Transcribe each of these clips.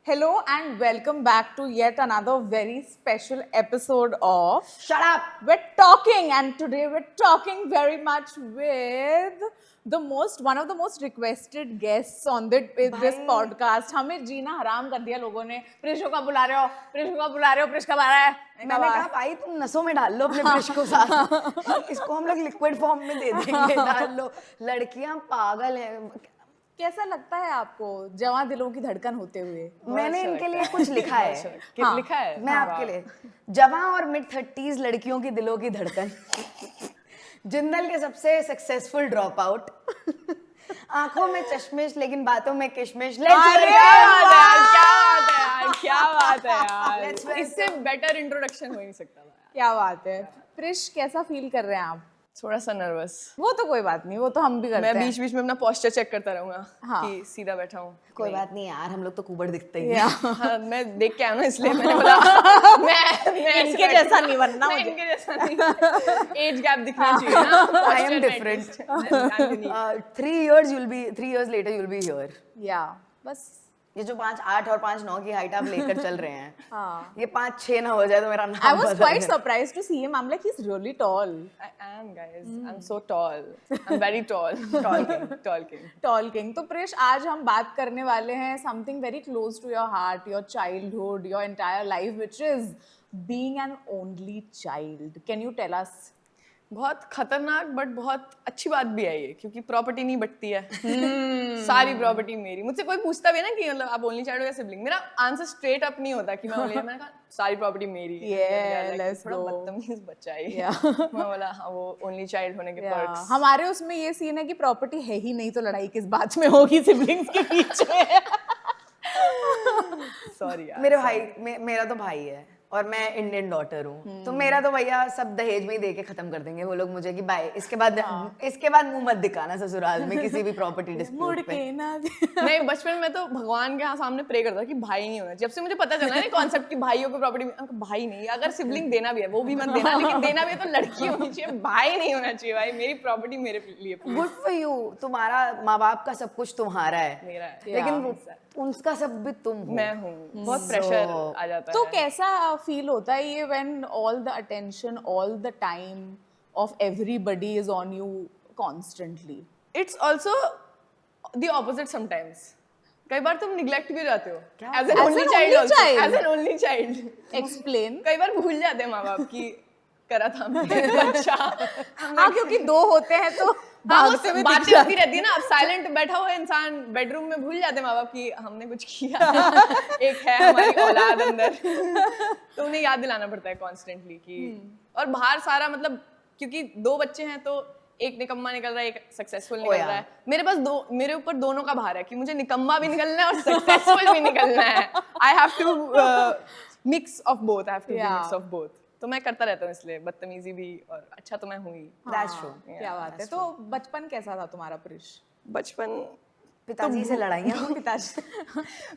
Hello and welcome back to yet another very special episode of Shut up! We're Talking, and today we're talking very much with one of the most requested guests on this podcast. हमें जीना हराम कर दिया लोगों ने. प्रिशो का बुला रहे हो, प्रिश कब आ रहा है? मैंने कहा भाई तुम नसों में डाल लो अपने ब्रश को साथ. इसको हम लोग लिक्विड फॉर्म में दे देंगे. डाल लो. लड़कियां पागल हैं. कैसा लगता है आपको जवां दिलों की धड़कन होते हुए? मैंने इनके लिए कुछ लिखा है. हाँ, लिखा है मैं आपके लिए. जवां और mid-30s लड़कियों की दिलों की धड़कन. जिंदल के सबसे सक्सेसफुल ड्रॉप आउट. आंखों में चश्मिश लेकिन बातों में किशमिश. क्या बात है यार. इससे बेटर इंट्रोडक्शन हो ही नहीं सकता था. क्या बात है. प्रिश कैसा फील कर रहे हैं आप? थोड़ा सा नर्वस. वो तो कोई बात नहीं, वो तो हम भी करते हैं. मैं बीच बीच में अपना पोस्चर चेक करता रहूंगा कि सीधा बैठा हूँ. कोई बात नहीं यार, हम लोग तो कुबड़ दिखते ही हैं. हाँ, मैं देख के आया ना इसलिए मैंने बोला मैं इनके जैसा नहीं बनना मुझे. इनके जैसा नहीं. एज गैप दिखना चाहिए ना. I am different. 3 years later you'll be here. या बस ये जो 5'8" और 5'9" की हाइट आप लेकर चल रहे हैं. हाँ. ये 5'6" ना हो जाए तो मेरा नाम. I was quite surprised to see him. I'm like, he's really tall. I am, guys. I'm so tall. I'm very tall. Tall king. Tall king. तो प्रिश आज हम बात करने वाले हैं something very close to your heart, your childhood, your entire life, which is being an only child. Can you tell us? बहुत खतरनाक but बहुत अच्छी बात भी है ये, क्योंकि प्रॉपर्टी नहीं बटती है. सारी प्रॉपर्टी मेरी. मुझसे कोई पूछता भी है ना कि मतलब आप ओनली चाइल्ड हो या सिबलिंग, मेरा आंसर स्ट्रेट अप नहीं होता कि मैं ओनली. मैंने कहा सारी प्रॉपर्टी मेरी. थोड़ा बदतमीज बच्चा है. मैं बोला हाँ, वो ओनली चाइल्ड होने के पर्क्स. हमारे उसमें ये सीन है कि प्रॉपर्टी है ही नहीं तो लड़ाई किस बात में होगी सिबलिंग्स के पीछे. सॉरी यार. मेरे भाई मेरा तो भाई है और मैं इंडियन डॉटर हूँ. तो मेरा तो भैया सब दहेज में ही दे के खत्म कर देंगे वो लोग मुझे कि बाय. इसके बाद मुंह मत दिखाना ससुराल में किसी भी प्रॉपर्टी डिस्प्यूट पे. नहीं, बचपन में तो भगवान के सामने प्रे करता कि भाई नहीं होना. जब से मुझे पता चला ना कॉन्सेप्ट कि भाइयों को प्रॉपर्टी, भाई नहीं, अगर सिबलिंग देना भी है वो भी मत देना, लेकिन देना भी है तो लड़की होनी चाहिए, भाई नहीं होना चाहिए. भाई मेरी प्रॉपर्टी मेरे लिए. Good for you. तुम्हारा माँ बाप का सब कुछ तुम्हारा है, मेरा है, लेकिन उनका सब भी तुम हो. मैं हूँ. बहुत प्रेशर आ जाता है. तो कैसा फील होता है ये when all the attention, all the time of everybody is on you constantly? It's also the opposite sometimes. कई बार तुम neglect भी जाते हो. As an only child. Explain. कई बार भूल जाते हैं माँ बाप की करा था बच्चा. हाँ, क्योंकि दो होते हैं तो बातें होती रहती है ना. अब साइलेंट बैठा हुआ इंसान बेडरूम में भूल जाते माँ बाप की हमने कुछ किया. एक है हमारी औलाद अंदर. तो उन्हें याद दिलाना पड़ता है कॉन्स्टेंटली कि. और बाहर सारा मतलब क्योंकि 2 बच्चे हैं तो एक निकम्मा निकल रहा है, एक सक्सेसफुल निकल रहा है. मेरे ऊपर दोनों का भार है कि मुझे निकम्मा भी निकलना है और सक्सेसफुल भी निकलना है. I have to mix of both. I have to be mix of both. तो मैं करता रहता हूँ इसलिए बदतमीजी भी, और अच्छा तो मैं हुई. That's true. क्या बात है. तो बचपन कैसा था तुम्हारा प्रिश? बचपन पिताजी से लड़ाइयाँ. पिताजी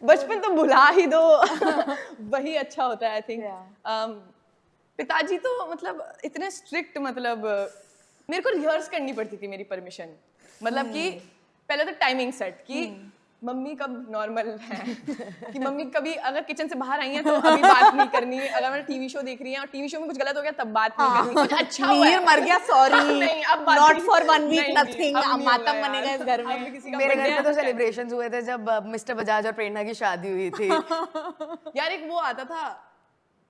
बचपन तो भुला ही दो. वही अच्छा होता है आई थिंक. पिताजी तो मतलब इतने स्ट्रिक्ट, मतलब मेरे को रिहर्स करनी पड़ती थी मेरी परमिशन. मतलब कि पहले तो टाइमिंग सेट कि मम्मी कब नॉर्मल है, कि मम्मी कभी अगर किचन से बाहर आई हैं तो अभी बात नहीं करनी. अगर मैं टीवी शो देख रही हैं और टीवी शो में कुछ गलत हो गया तब बात नहीं करनी. कुछ अच्छा हुआ है, मर गया, सॉरी, नहीं अब नॉट फॉर 1 वीक नथिंग. मातम बनेगा इस घर में. मेरे घर पे तो सेलिब्रेशंस हुए थे जब मिस्टर बजाज और प्रेरणा की शादी हुई थी. यार एक वो आता था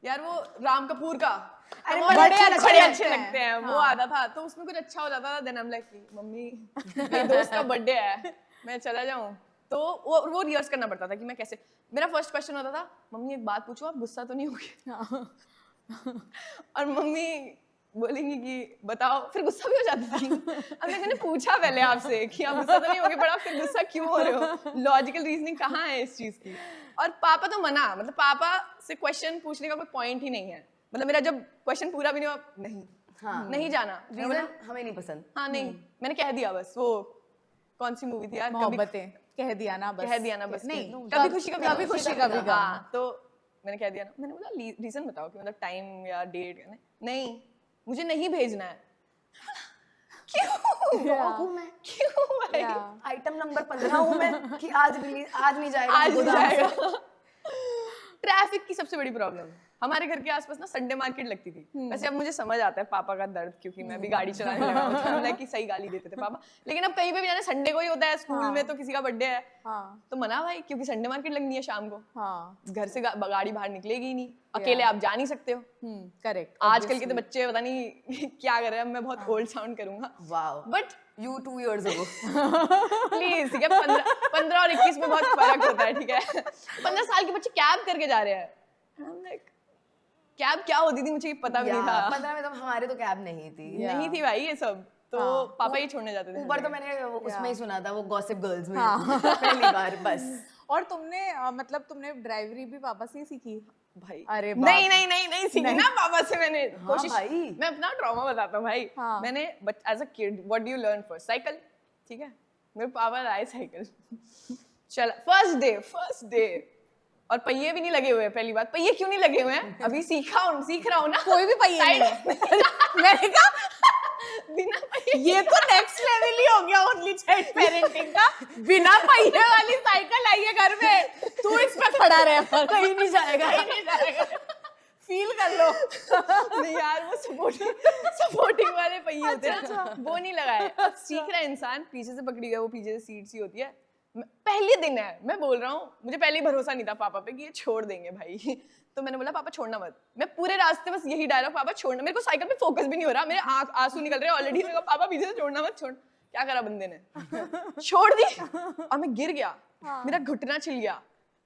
यार, वो राम कपूर का, बड़े अच्छे लगते हैं. वो आता था तो उसमें कुछ अच्छा हो जाता था. Then I am like mummy मेरे दोस्त का बर्थडे है, मैं चला जाऊं. तो वो रिहर्स करना पड़ता था कि मैं कैसे. मेरा फर्स्ट क्वेश्चन होता था, मम्मी एक बात पूछूं, आप गुस्सा तो नहीं होगे? और मम्मी बोलेंगी कि बताओ, फिर गुस्सा भी हो जाती थी. अब मैंने पूछा पहले आपसे कि आप गुस्सा तो नहीं होगे, पर आप फिर गुस्सा क्यों हो रहे हो? लॉजिकल रीजनिंग कहाँ है इस चीज की? और पापा तो मना, मतलब पापा से क्वेश्चन पूछने का कोई पॉइंट ही नहीं है. मतलब मेरा जब क्वेश्चन पूरा भी नहीं हुआ, नहीं हाँ, नहीं जाना, हमें नहीं पसंद. हाँ नहीं, मैंने कह दिया बस. वो कौन सी मूवी थी यार, मोहब्बतें, कह दिया ना बस. नहीं, कभी खुशी कभी गम. तो मैंने कह दिया ना. मैंने बोला रीजन बताओ कि मतलब टाइम या डेट. नहीं, मुझे नहीं भेजना है. क्यों भाई? आइटम नंबर 15 हूँ मैं कि आज नहीं जाएगा. ट्रैफिक की सबसे बड़ी प्रॉब्लम। हमारे घर के आसपास ना संडे मार्केट लगती थी। वैसे अब मुझे समझ आता है पापा का दर्द, क्योंकि मैं भी गाड़ी चलाने लगा हूं, तो लाइक कि सही गाली देते थे पापा। लेकिन अब कहीं पे भी जाना, संडे को ही होता है, स्कूल में तो किसी का बर्थडे है तो मना भाई, क्योंकि संडे मार्केट लगनी है शाम को। घर से गाड़ी बाहर निकलेगी ही नहीं, अकेले आप जा नहीं सकते हो। करेक्ट। आजकल के तो बच्चे पता नहीं क्या कर रहे हैं, मैं बहुत ओल्ड साउंड करूंगा wow, but you 2 years ago. Please, ठीक है, 15 और 21 में बहुत फर्क होता है, ठीक है। 15 साल के बच्चे कैब करके जा रहे हैं, कैब क्या होती थी मुझे पता भी नहीं था। 15 में तो हमारे तो कैब नहीं थी। नहीं थी भाई ये सब, तो पापा ही छोड़ने जाते थे। ऊपर तो मैंने उसमें ही सुना था, वो गॉसिप गर्ल्स में पहली बार बस। और तुमने मतलब तुमने ड्राइवरी भी पापा से ही सीखी? भाई अरे नहीं सीखी ना पापा से मैंने। कोशिश, भाई मैं अपना ट्रॉमा बताता हूँ भाई। मैंने as a kid what do you learn first? Cycle, ठीक है। मेरे पापा लाए साइकिल, चला फर्स्ट डे और पहिए भी नहीं लगे हुए हैं। पहली बात, पहिए क्यों नहीं लगे हुए हैं? अभी सीख रहा हूँ ना। कोई भी पहिए नहीं है। मैंने कहा बिना पहिए, ये तो नेक्स्ट लेवल ही हो गया ओनली चाइल्ड पेरेंटिंग का। बिना पहिए वाली साइकिल आई है घर में, तू इस पे खड़ा रहे, कहीं नहीं जाएगा। फील कर लो। नहीं यार, वो सपोर्टिंग वाले पहिए होते हैं ना, वो नहीं लगाए। अब सीख रहा है इंसान, पीछे से पकड़ी गया, वो पीछे से सीट सी होती है। पहले दिन है, मैं बोल रहा हूँ, मुझे पहले ही भरोसा नहीं था पापा पे कि ये छोड़ देंगे भाई। तो मैंने बोला पापा छोड़ना मत। मैं पूरे रास्ते बस यही डायलॉग, पापा छोड़ना। मेरे को साइकिल पे फोकस भी नहीं हो रहा, मेरे आंसू निकल रहे हैं ऑलरेडी। मैंने कहा पापा पीछे से छोड़ना मत। छोड़, क्या करा बंदे ने, छोड़ दी और मैं गिर गया, मेरा घुटना छिल गया।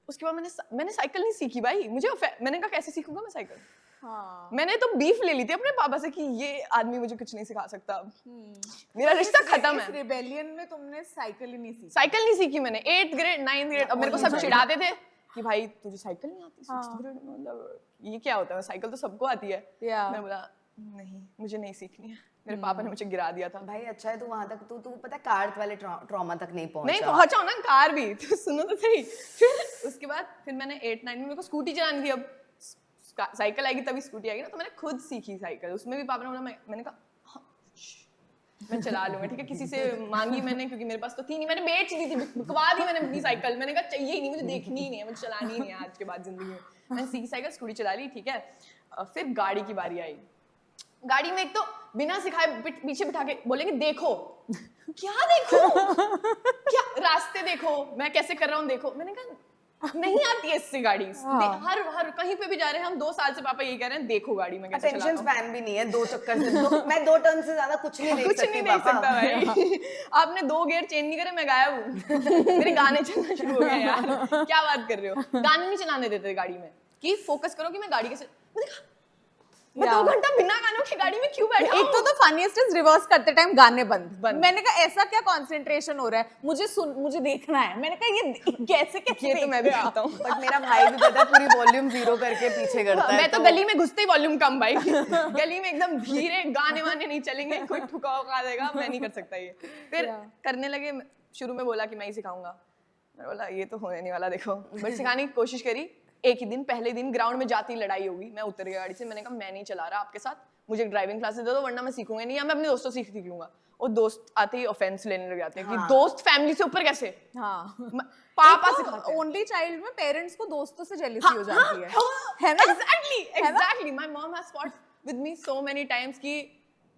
उसके बाद मैंने साइकिल नहीं सीखी भाई। मैंने कहा कैसे सीखूंगा मैं साइकिल। मैंने तो बीफ ले ली थी अपने पापा से कि ये आदमी मुझे कुछ नहीं सिखा सकता। मेरा रिश्ता खत्म है। रिबेलियन में तुमने साइकिल ही नहीं सीखी? साइकिल नहीं सीखी मैंने 8th ग्रेड 9th ग्रेड। अब मेरे को सब चिढ़ाते थे कि भाई तुझे साइकिल नहीं आती 6th ग्रेड में, मतलब ये क्या होता है? साइकिल तो सबको आती है। मैंने बोला नहीं, मुझे नहीं सीखनी है। मेरे पापा ने मुझे गिरा दिया था। भाई अच्छा है तू वहां तक, तू पता कार वाले ट्रॉमा तक नहीं पहुंचा। नहीं पहुंचा ना, कार भी तो सुनो तो सही। फिर उसके बाद फिर मैंने 8th 9th में मेरे को स्कूटी चलानी थी। अब साइकिल आएगी तभी स्कूटी आएगी ना, तो मैंने खुद सीखी साइकिल। उसमें भी पापा ने बोला, मैंने कहा मैं चला लूंगा, ठीक है। किसी से मांगी मैंने, क्योंकि मेरे पास तो थी नहीं, मैंने बेच दी थी, बिकवा दी मैंने अपनी साइकिल। मैंने कहा चाहिए ही नहीं, मुझे देखनी ही नहीं है, मुझे चलानी ही नहीं है आज के बाद जिंदगी में। मैंने सीखी साइकिल, स्कूटी चला ली, ठीक है। फिर गाड़ी की बारी आई। गाड़ी में एक तो बिना सिखाए पीछे बिठा के बोलेंगे देखो। क्या देखो? क्या रास्ते देखो, मैं कैसे कर रहा हूँ देखो। मैंने कहा नहीं आती है इससे गाड़ी। हर कहीं पे भी जा रहे हैं हम, 2 साल से पापा यही कह रहे हैं देखो गाड़ी में कैसे चलाता हूं। अटेंशन स्पैन भी नहीं है 2 चक्कर से। मैं 2 टर्न से ज्यादा कुछ नहीं देख सकता भाई। आपने 2 गियर चेंज नहीं करे, मैं गायब हूँ। मेरे गाने चलना शुरू हो गए यार, क्या बात कर रहे हो? गाने नहीं चलाने देते गाड़ी में कि फोकस करो कि मैं गाड़ी कैसे। मैं 2 घंटा बिना गानों की गाड़ी में क्यों बैठा? एक तो फनीएस्ट इज रिवर्स करते टाइम गाने बंद। मैंने कहा ऐसा क्या कंसंट्रेशन हो रहा है, मुझे देखना है। मैंने कहा ये कैसे ये तो मैं भी करता हूँ। बट मेरा भाई भी पता है पूरी वॉल्यूम 0 करके पीछे करता है। मैं तो गली में घुसते ही वॉल्यूम कम भाई। गली में एकदम धीरे, गाने वाने नहीं चलेंगे, कोई ठुका उका देगा, मैं नहीं कर सकता ये। फिर करने लगे, शुरू में बोला कि मैं ही सिखाऊंगा। मैं बोला ये तो होने नहीं वाला, देखो। बट सिखाने की कोशिश करी। एक ही दिन, पहले दिन ग्राउंड में जाती लड़ाई होगी, मैं उतर गया गाड़ी से। मैंने कहा मैं नहीं चला रहा आपके साथ, मुझे ड्राइविंग क्लासेस दे दो, वरना मैं सीखूंगा नहीं, या मैं अपने दोस्तों से सीख लूंगा। और दोस्त आते ही ऑफेंस लेने लग जाते हैं कि दोस्त फैमिली से ऊपर कैसे। पापा सिखाते हैं। ओनली चाइल्ड में पेरेंट्स को दोस्तों से जेलसी हो जाती है ना? Exactly. My mom has fought with me so many times कि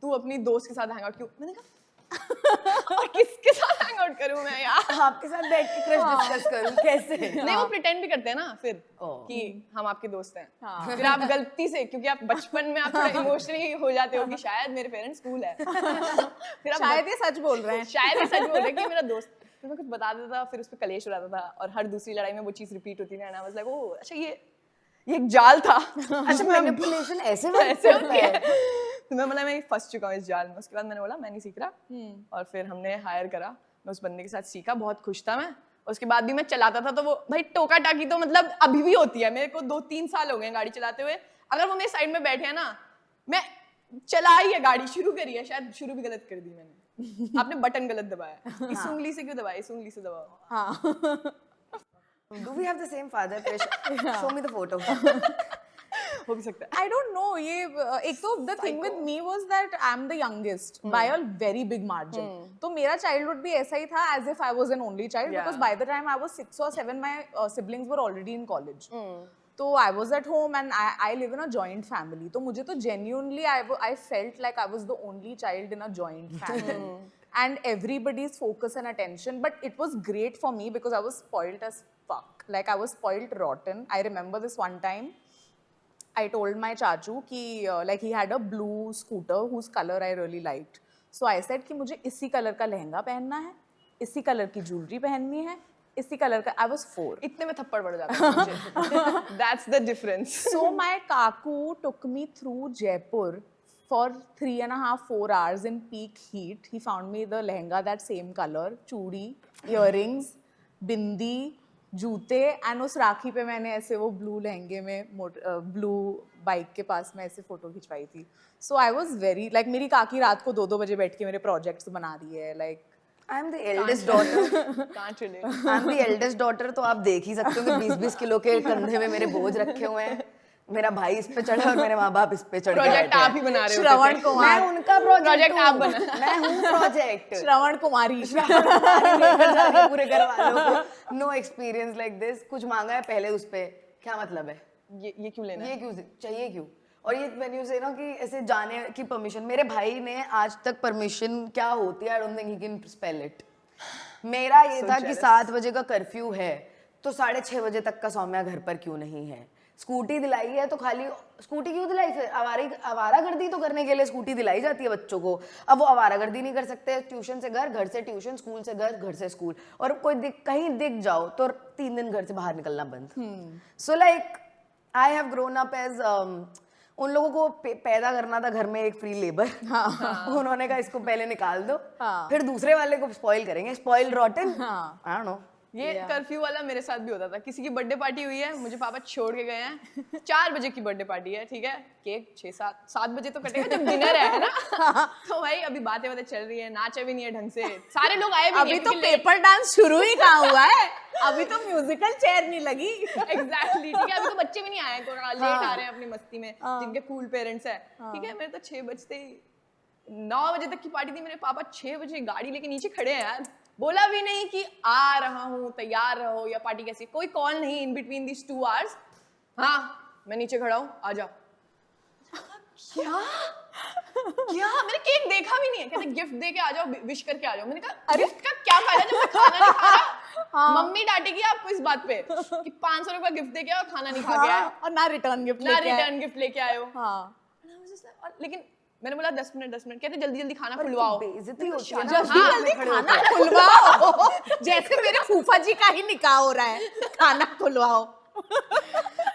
तू अपनी दोस्त के साथ हैंग आउट क्यों। मैंने कहा और किसके साथ हैंग आउट करूं मैं यार? आपके साथ बैठ के क्रश डिस्कस करूं कैसे? नहीं, वो प्रिटेंड भी करते हैं ना फिर कि हम आपके दोस्त हैं। फिर आप गलती से, क्योंकि आप बचपन में आप थोड़ा इमोशनली हो जाते हो कि शायद मेरे पेरेंट्स कूल है, फिर आप शायद ये सच बोल रहे हैं, शायद ये सच बोल रहे हैं कि मेरा दोस्त। फिर मैं कुछ बता देता था, फिर उस पर कलेश हो जाता था, और हर दूसरी लड़ाई में वो चीज रिपीट होती थी। And I was like oh अच्छा ये एक जाल था। अच्छा मैनिपुलेशन ऐसे होती है। तो मैं फंस चुका हूँ इस जाल में। उसके बाद मैंने बोला मैं नहीं सीख रहा, और फिर हमने हायर करा। मैं उस बंदे के साथ सीखा, बहुत खुश था मैं। उसके बाद भी मैं चलाता था, तो वो भाई टोका टाकी तो मतलब अभी भी होती है। मेरे को 2-3 साल हो गए गाड़ी चलाते हुए। अगर वो मेरे साइड में बैठे हैं ना, मैं चलाई है गाड़ी, शुरू करी है, शायद शुरू भी गलत कर दी मैंने। आपने बटन गलत दबाया। इस उंगली से क्यों दबाया? इस उंगली से दबाओ। हाँ। Do we have the same father? Show me the photo. हो भी सकता है। I don't know. ये एक तो the thing with me was that I'm the youngest by a very big margin. तो मेरा childhood भी ऐसा ही था as if I was an only child because by the time I was 6 or 7 my siblings were already in college. तो I was at home and I live in a joint family. तो मुझे तो genuinely I felt like I was the only child in a joint family. And everybody's focus and attention. But it was great for me because I was spoiled as fuck. Like I was spoiled rotten. I remember this one time. I told my chachu कि like he had a blue scooter whose color I really liked. So I said कि मुझे इसी colour का लहंगा पहनना है, इसी colour की jewellery पहननी है, इसी कलर का. I was 4. इतने में थप्पड़ पड़ जाता है मुझे. That's the difference. So my kaku took me through Jaipur for 3.5-4 hours in peak heat. He found me the lehenga that same color, chudi, earrings, bindi, जूते. एंड उस राखी पे मैंने ऐसे वो ब्लू लहंगे में ब्लू बाइक के पास में ऐसे फोटो खिंचवाई थी. सो आई वाज वेरी लाइक मेरी काकी रात को 2-2 बजे बैठ के मेरे प्रोजेक्ट्स बना रही है. Like I am the eldest daughter. Can't relate. I am the eldest daughter. तो आप देख ही सकते हो कि 20-20 किलो के कंधे में मेरे बोझ रखे हुए हैं. मेरा भाई इस पे चढ़ा और मेरे माँ बाप इस पे चढ़ के प्रोजेक्ट बैठे आप हैं. ही बना रहे हो. श्रवण कुमार. मैं उनका प्रोजेक्ट आप बना. मैं हूँ प्रोजेक्ट. श्रवण कुमारी. पूरे घर वालों को नो एक्सपीरियंस लाइक दिस. कुछ मांगा है पहले उस पे क्या मतलब है, ये क्यों लेना है? ये क्यों चाहिए क्यों. और ये व्हेन यू से ना कि ऐसे जाने की परमिशन, मेरे भाई ने आज तक परमिशन क्या होती है I don't think he can spell it. मेरा ये था कि 7 बजे का कर्फ्यू है तो 6:30 बजे तक का सौम्या घर पर क्यों नहीं है. स्कूटी दिलाई है तो खाली स्कूटी क्यों दिलाई, फिर आवारागर्दी तो करने के लिए स्कूटी दिलाई जाती है बच्चों को. अब वो आवारागर्दी नहीं कर सकते. ट्यूशन से घर, घर से ट्यूशन, स्कूल से घर, घर से स्कूल. और कोई कहीं दिख जाओ तो 3 दिन घर से बाहर निकलना बंद. So like I have grown up as उन लोगों को पैदा करना था घर में एक फ्री लेबर. उन्होंने कहा इसको पहले निकाल दो, फिर दूसरे वाले को स्पॉइल करेंगे. स्पॉइल रॉटन. I don't know. ये कर्फ्यू वाला मेरे साथ भी होता था. किसी की बर्थडे पार्टी हुई है, मुझे पापा छोड़ के गए हैं. 4 बजे की बर्थडे पार्टी है, ठीक है, केक 6-7 बजे तो कटेगा जब डिनर है ना. तो भाई अभी बातें चल रही है, नाचा भी नहीं है ढंग से, सारे लोग आए भी अभी तो पेपर डांस शुरू ही कहाँ हुआ है. अभी तो म्यूजिकल चेयर नहीं लगी. एग्जैक्टली, ठीक है. अभी तो बच्चे भी नहीं आए, लेट आ रहे हैं अपनी मस्ती में, जिनके कूल पेरेंट्स है, ठीक है. मेरे तो 6 बजते ही 9 बजे तक की पार्टी थी. मेरे पापा 6 बजे गाड़ी लेके नीचे खड़े हैं यार. बोला भी नहीं कि आ रहा हूँ, तैयार रहो या पार्टी कैसी. कोई कॉल नहीं इन बिटवीन दिस 2 hours. हाँ मैं नीचे खड़ा हूँ, आ जाओ. क्या क्या मैंने केक देखा भी नहीं है. कहते गिफ्ट दे के आ जाओ, विश करके आ जाओ. मैंने कहा गिफ्ट का क्या फायदा जब मैं खाना नहीं खा रहा. मम्मी डांटेगी आपको इस बात पे कि 500 रुपया गिफ्ट दे के आओ, खाना नहीं खा के आए, और ना रिटर्न गिफ्ट लेके आए हो. लेकिन मैंने बोला 10 मिनट. कहते जल्दी जल्दी खाना खुलवाओ. बेइज्जती होती है ना. जल्दी खाना खुलवाओ. जैसे मेरे फूफा जी का ही निकाह हो रहा है, खाना खुलवाओ.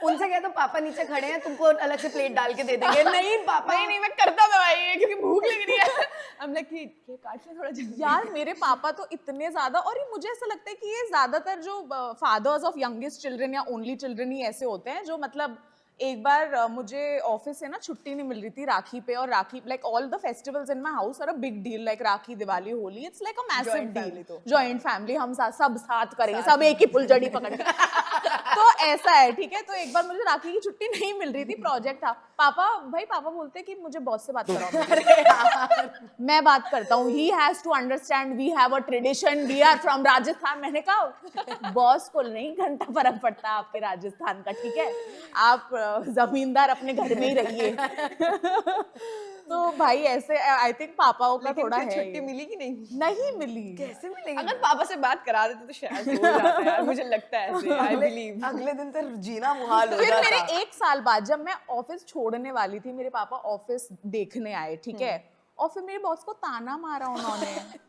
उनसे कहते पापा नीचे खड़े हैं, तुमको अलग से प्लेट डाल के दे देंगे. नहीं पापा, नहीं मैं करता था भाई, क्योंकि भूख लग रही है. हम लोग की काट ले थोड़ा जल्दी. यार मेरे पापा तो इतने ज्यादा, और ये मुझे ऐसा लगता है कि ये ज्यादातर जो फादर्स ऑफ यंगेस्ट चिल्ड्रन या ओनली चिल्ड्रन ही ऐसे होते हैं, जो मतलब एक बार मुझे ऑफिस से ना छुट्टी नहीं मिल रही थी राखी पे. और Rakhi like all the festivals in my house are a big deal. Like Rakhi, Diwali, Holi, it's like a massive deal. Joint family, हम सब साथ करेंगे, सब एक ही फुलझड़ी पकड़ के. तो ऐसा है, ठीक है. तो एक बार मुझे राखी की छुट्टी नहीं मिल रही थी, प्रोजेक्ट था. पापा बोलते कि मुझे बॉस से बात कराओ. मैं बात करता हूँ. He has to understand we have a tradition, we are from Rajasthan. मैंने कहा बॉस को नहीं घंटा फर्क पड़ता आपके राजस्थान का, ठीक है. आप जमींदार अपने घर में ही रहिए. तो भाई ऐसे आई थिंक पापाओं का थोड़ा है. छुट्टी मिली कि नहीं मिली. कैसे मिलेगी? अगर पापा से बात करा देते तो शायद हो जाता यार, मुझे लगता है ऐसे. आई बिलीव अगले दिन तो जीना मुहाल हो फिर जाता. मेरे 1 साल बाद जब मैं ऑफिस छोड़ने वाली थी, मेरे पापा ऑफिस देखने आए, ठीक है. और फिर मेरे बॉस को ताना मारा उन्होंने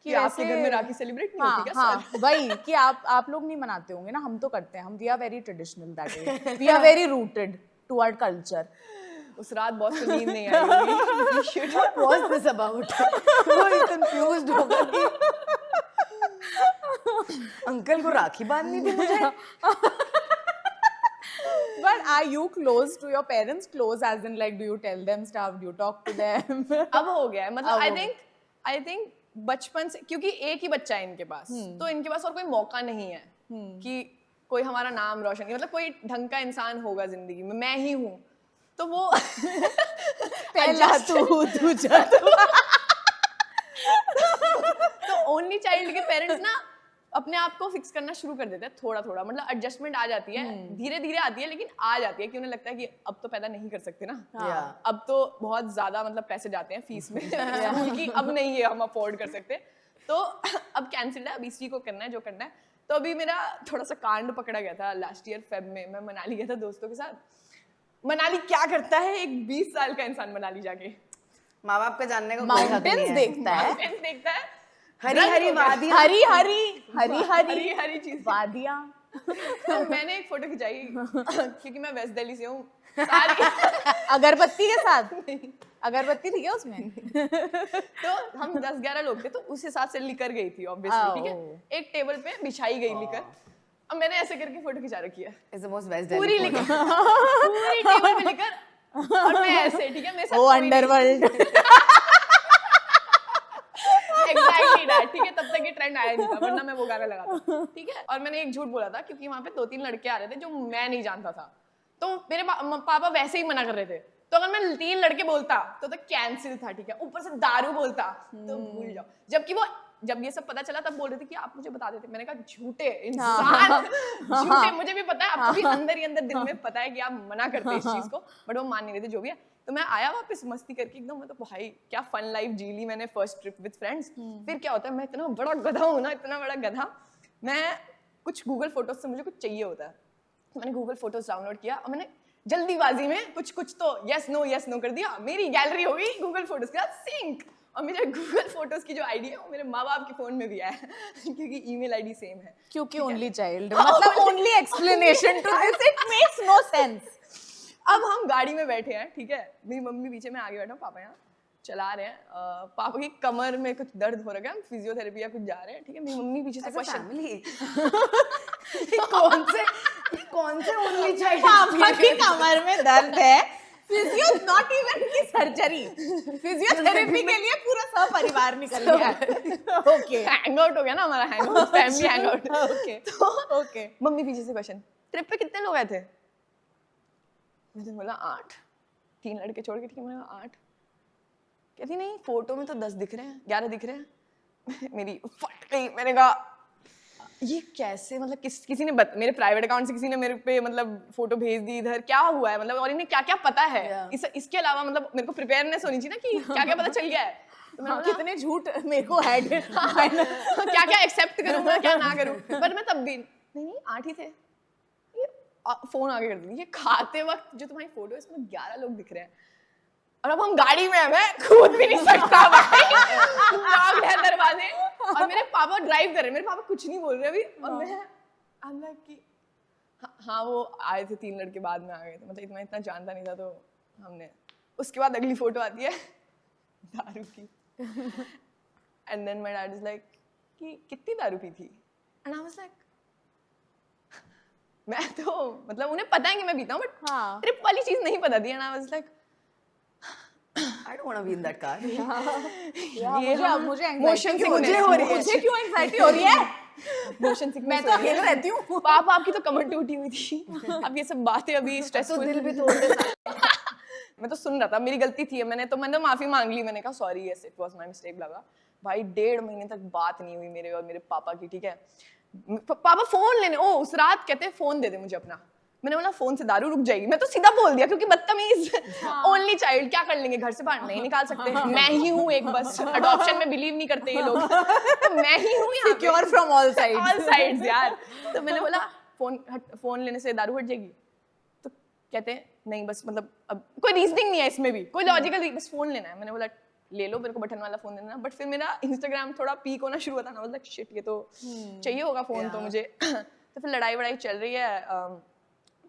कि आपके घर में राखी सेलिब्रेट नहीं होती क्या? हाँ, वही कि आप लोग नहीं मनाते होंगे ना, हम तो करते हैं. हम we are very traditional that way. We are very rooted to our culture. उस रात बॉस को नींद नहीं आई होगी. What was this about? वो ही कंफ्यूज्ड होगा कि अंकल को राखी बांधनी थी मुझे. But are you close to your parents? Close as in like, do you tell them stuff? Do you talk to them? अब हो गया है, मतलब आई थिंक बचपन से, क्योंकि एक ही बच्चा है इनके पास, तो इनके पास और कोई मौका नहीं है कि कोई हमारा नाम रोशन करे. मतलब कोई ढंग का इंसान होगा जिंदगी में, मैं ही हूँ. तो वो पहला दूजा तो ओनली चाइल्ड के पेरेंट्स ना अपने आप को फिक्स करना शुरू कर देते हैं थोड़ा थोड़ा, मतलब एडजस्टमेंट आ जाती है, धीरे धीरे आती है लेकिन आ जाती है कि उन्हें लगता है कि अब तो पैदा नहीं कर सकते ना, अब तो बहुत ज्यादा मतलब पैसे जाते हैं फीस में स्कूल की, अब नहीं है हम अफोर्ड कर सकते, तो अब कैंसिल है, अब इसी को करना है जो करना है। तो अभी मेरा थोड़ा सा कांड पकड़ा गया था लास्ट ईयर फेब में, मैं मनाली गया था दोस्तों के साथ। मनाली क्या करता है एक 20 साल का इंसान मनाली जाके? माँ बाप का जानने का कोई हक नहीं माउंटेन्स है। देखता है, Mountains देखता है, हरी हरी वादियाँ, हरी हरी हरी हरी हरी हरी चीज। वादियाँ। तो मैंने एक फोटो खिंचाई क्योंकि मैं वेस्ट दिल्ली से हूँ सारी अगरबत्ती के साथ, अगरबत्ती थी क्या उसमें? तो हम 10-11 लोग थे, तो उस हिसाब से लिकर गई थी ऑब्वियसली, ठीक है, एक टेबल पे बिछाई गई लिकर, अब मैंने ऐसे करके फोटो खिंचा रखी है, इज द मोस्ट बेस्ट पूरी लिकर, पूरी टेबल पे लिकर, और मैं ऐसे, ठीक है, मेरे साथ ओ कोई नहीं। अंडरवर्ल्ड। Exactly that, ठीक है, तब तक ये ट्रेंड आया नहीं था, वरना मैं वो गाना लगाता, ठीक है। और मैंने एक झूठ बोला था क्योंकि वहाँ पे 2-3 लड़के आ रहे थे जो मैं नहीं जानता था, तो मेरे पापा वैसे ही मना कर रहे थे, तो अगर मैं 3 लड़के बोलता तो कैंसिल था, ठीक है, ऊपर से दारू बोलता तो भूल जाओ। जबकि वो जब ये सब पता चला तब बोल रहे थे कि आप मुझे बता देते, मैंने कहा झूठे इंसान, झूठे, मुझे भी पता है, आपको भी अंदर ही अंदर दिल में पता है कि आप मना करते हैं इस चीज को, बट वो मान नहीं रहे थे, जो भी है। तो मैं आया वापस मस्ती करके एकदम, मतलब भाई क्या फन लाइफ जी ली मैंने फर्स्ट ट्रिप विद फ्रेंड्स। फिर क्या होता है, मैं इतना बड़ा गधा हूँ ना, इतना बड़ा गधा, मैं कुछ गूगल फोटोज से मुझे कुछ चाहिए होता है, तो मैंने गूगल फोटोज डाउनलोड किया और मैंने जल्दीबाजी में कुछ तो यस नो कर दिया, मेरी गैलरी हो गई गूगल फोटोज के साथ सिंक, और मेरे गूगल फोटोज की जो आईडी है वो मेरे माँ बाप के फोन में भी है क्योंकि ईमेल आईडी सेम है, क्योंकि ओनली चाइल्ड, मतलब only explanation to this, it makes no sense. अब हम गाड़ी में बैठे हैं, ठीक है, मेरी मम्मी पीछे, मैं आगे बैठा हूँ, पापा यहाँ चला रहे हैं, पापा की कमर में कुछ दर्द हो रहा है, हम फिजियोथेरेपी या कुछ जा रहे हैं, ठीक है, मेरी मम्मी पीछे से क्वेश्चन, कौन से ओनली चाइल्ड पापा की कमर में दर्द है, फिजियो नॉट इवन की सर्जरी, फिजियोथेरेपी के लिए पूरा सब परिवार निकल गया। ओके, हैंग आउट हो गया ना हमारा, hang out, family hang out. Okay okay, mummy पीछे से क्वेश्चन, ट्रिप पे कितने लोग आए थे? मैंने बोला 8, 3 लड़के छोड़ के, ठीक है, मैंने कहा 8, कहती नहीं फोटो में तो 10 दिख रहे हैं, 11 दिख रहे हैं। मेरी फट गई, मैंने कहा ये कैसे, मतलब किसी ने मेरे प्राइवेट अकाउंट से किसी ने मेरे पे मतलब फोटो भेज दी इधर, क्या हुआ है, मतलब और इन्हें क्या क्या पता है, इसके अलावा मतलब मेरे को प्रिपेयरनेस होनी चाहिए ना कि क्या क्या पता चल गया है, तो मैं कितने झूठ मेरे को ऐड, क्या क्या एक्सेप्ट करूँ मैं, क्या ना करूँ, पर मैं तब भी नहीं 8 ही थे। फोन आगे कर दी, ये खाते वक्त जो तुम्हारी फोटो है इसमें 11 लोग दिख रहे हैं, और अब हम गाड़ी में हैं, मैं कूद भी नहीं सकता भाई, लॉक है दरवाजे, और मेरे पापा ड्राइव कर रहे हैं, मेरे पापा कुछ नहीं बोल रहे अभी, और मैं अंदर की हाँ वो आए थे 3 लड़के बाद में आ गए थे, मतलब इतना जानता नहीं था, तो हमने उसके बाद अगली फोटो आती है दारू की, and then my dad is like कि कितनी दारू पी थी, एंड आई वाज लाइक मैं तो मतलब उन्हें पता है कि मैं पीता हूँ, बट ट्रिप वाली चीज नहीं पता थी, and I was like I don't want to be in that car. मुझे मोशन क्यों हो रही है, मुझे क्यों एंजाइटी हो रही है, मोशन सिकनेस, मैं तो अकेले रहती हूँ। पापा आपकी तो कमर टूटी हुई थी, अब ये सब बातें अभी स्ट्रेसफुल, दिल भी तोड़ देता। मैं तो सुन रहा था, मेरी गलती थी, मैंने माफी मांग ली, मैंने कहा sorry, yes it was my mistake, लगा भाई 1.5 महीने तक बात नहीं हुई मेरे और मेरे पापा की, ठीक है, पापा फोन लेने, ओ उस रात कहते हैं फोन दे दे मुझे अपना, मैंने बोला फोन से दारू रुक जाएगी, मैं तो सीधा बोल दिया क्योंकि बदतमीज, ओनली चाइल्ड, क्या कर लेंगे, घर से बाहर नहीं निकाल सकते, मैं ही हूँ एक, बस अडॉप्शन में बिलीव नहीं करते ये लोग, तो मैं ही हूँ यहाँ, सिक्योर फ्रॉम ऑल साइड्स यार, तो मैंने बोला फोन लेने से दारू हट जाएगी, तो कहते हैं नहीं बस मतलब अब कोई रीजनिंग नहीं है इसमें भी, कोई लॉजिकल, बस फोन लेना है, मैंने बोला ले लो, मेरे को बटन वाला फोन देना, बट फिर मेरा इंस्टाग्राम थोड़ा पीक होना शुरू होता ना, मतलब शिट ये तो चाहिए होगा फोन तो मुझे, तो फिर लड़ाई वड़ाई चल रही है,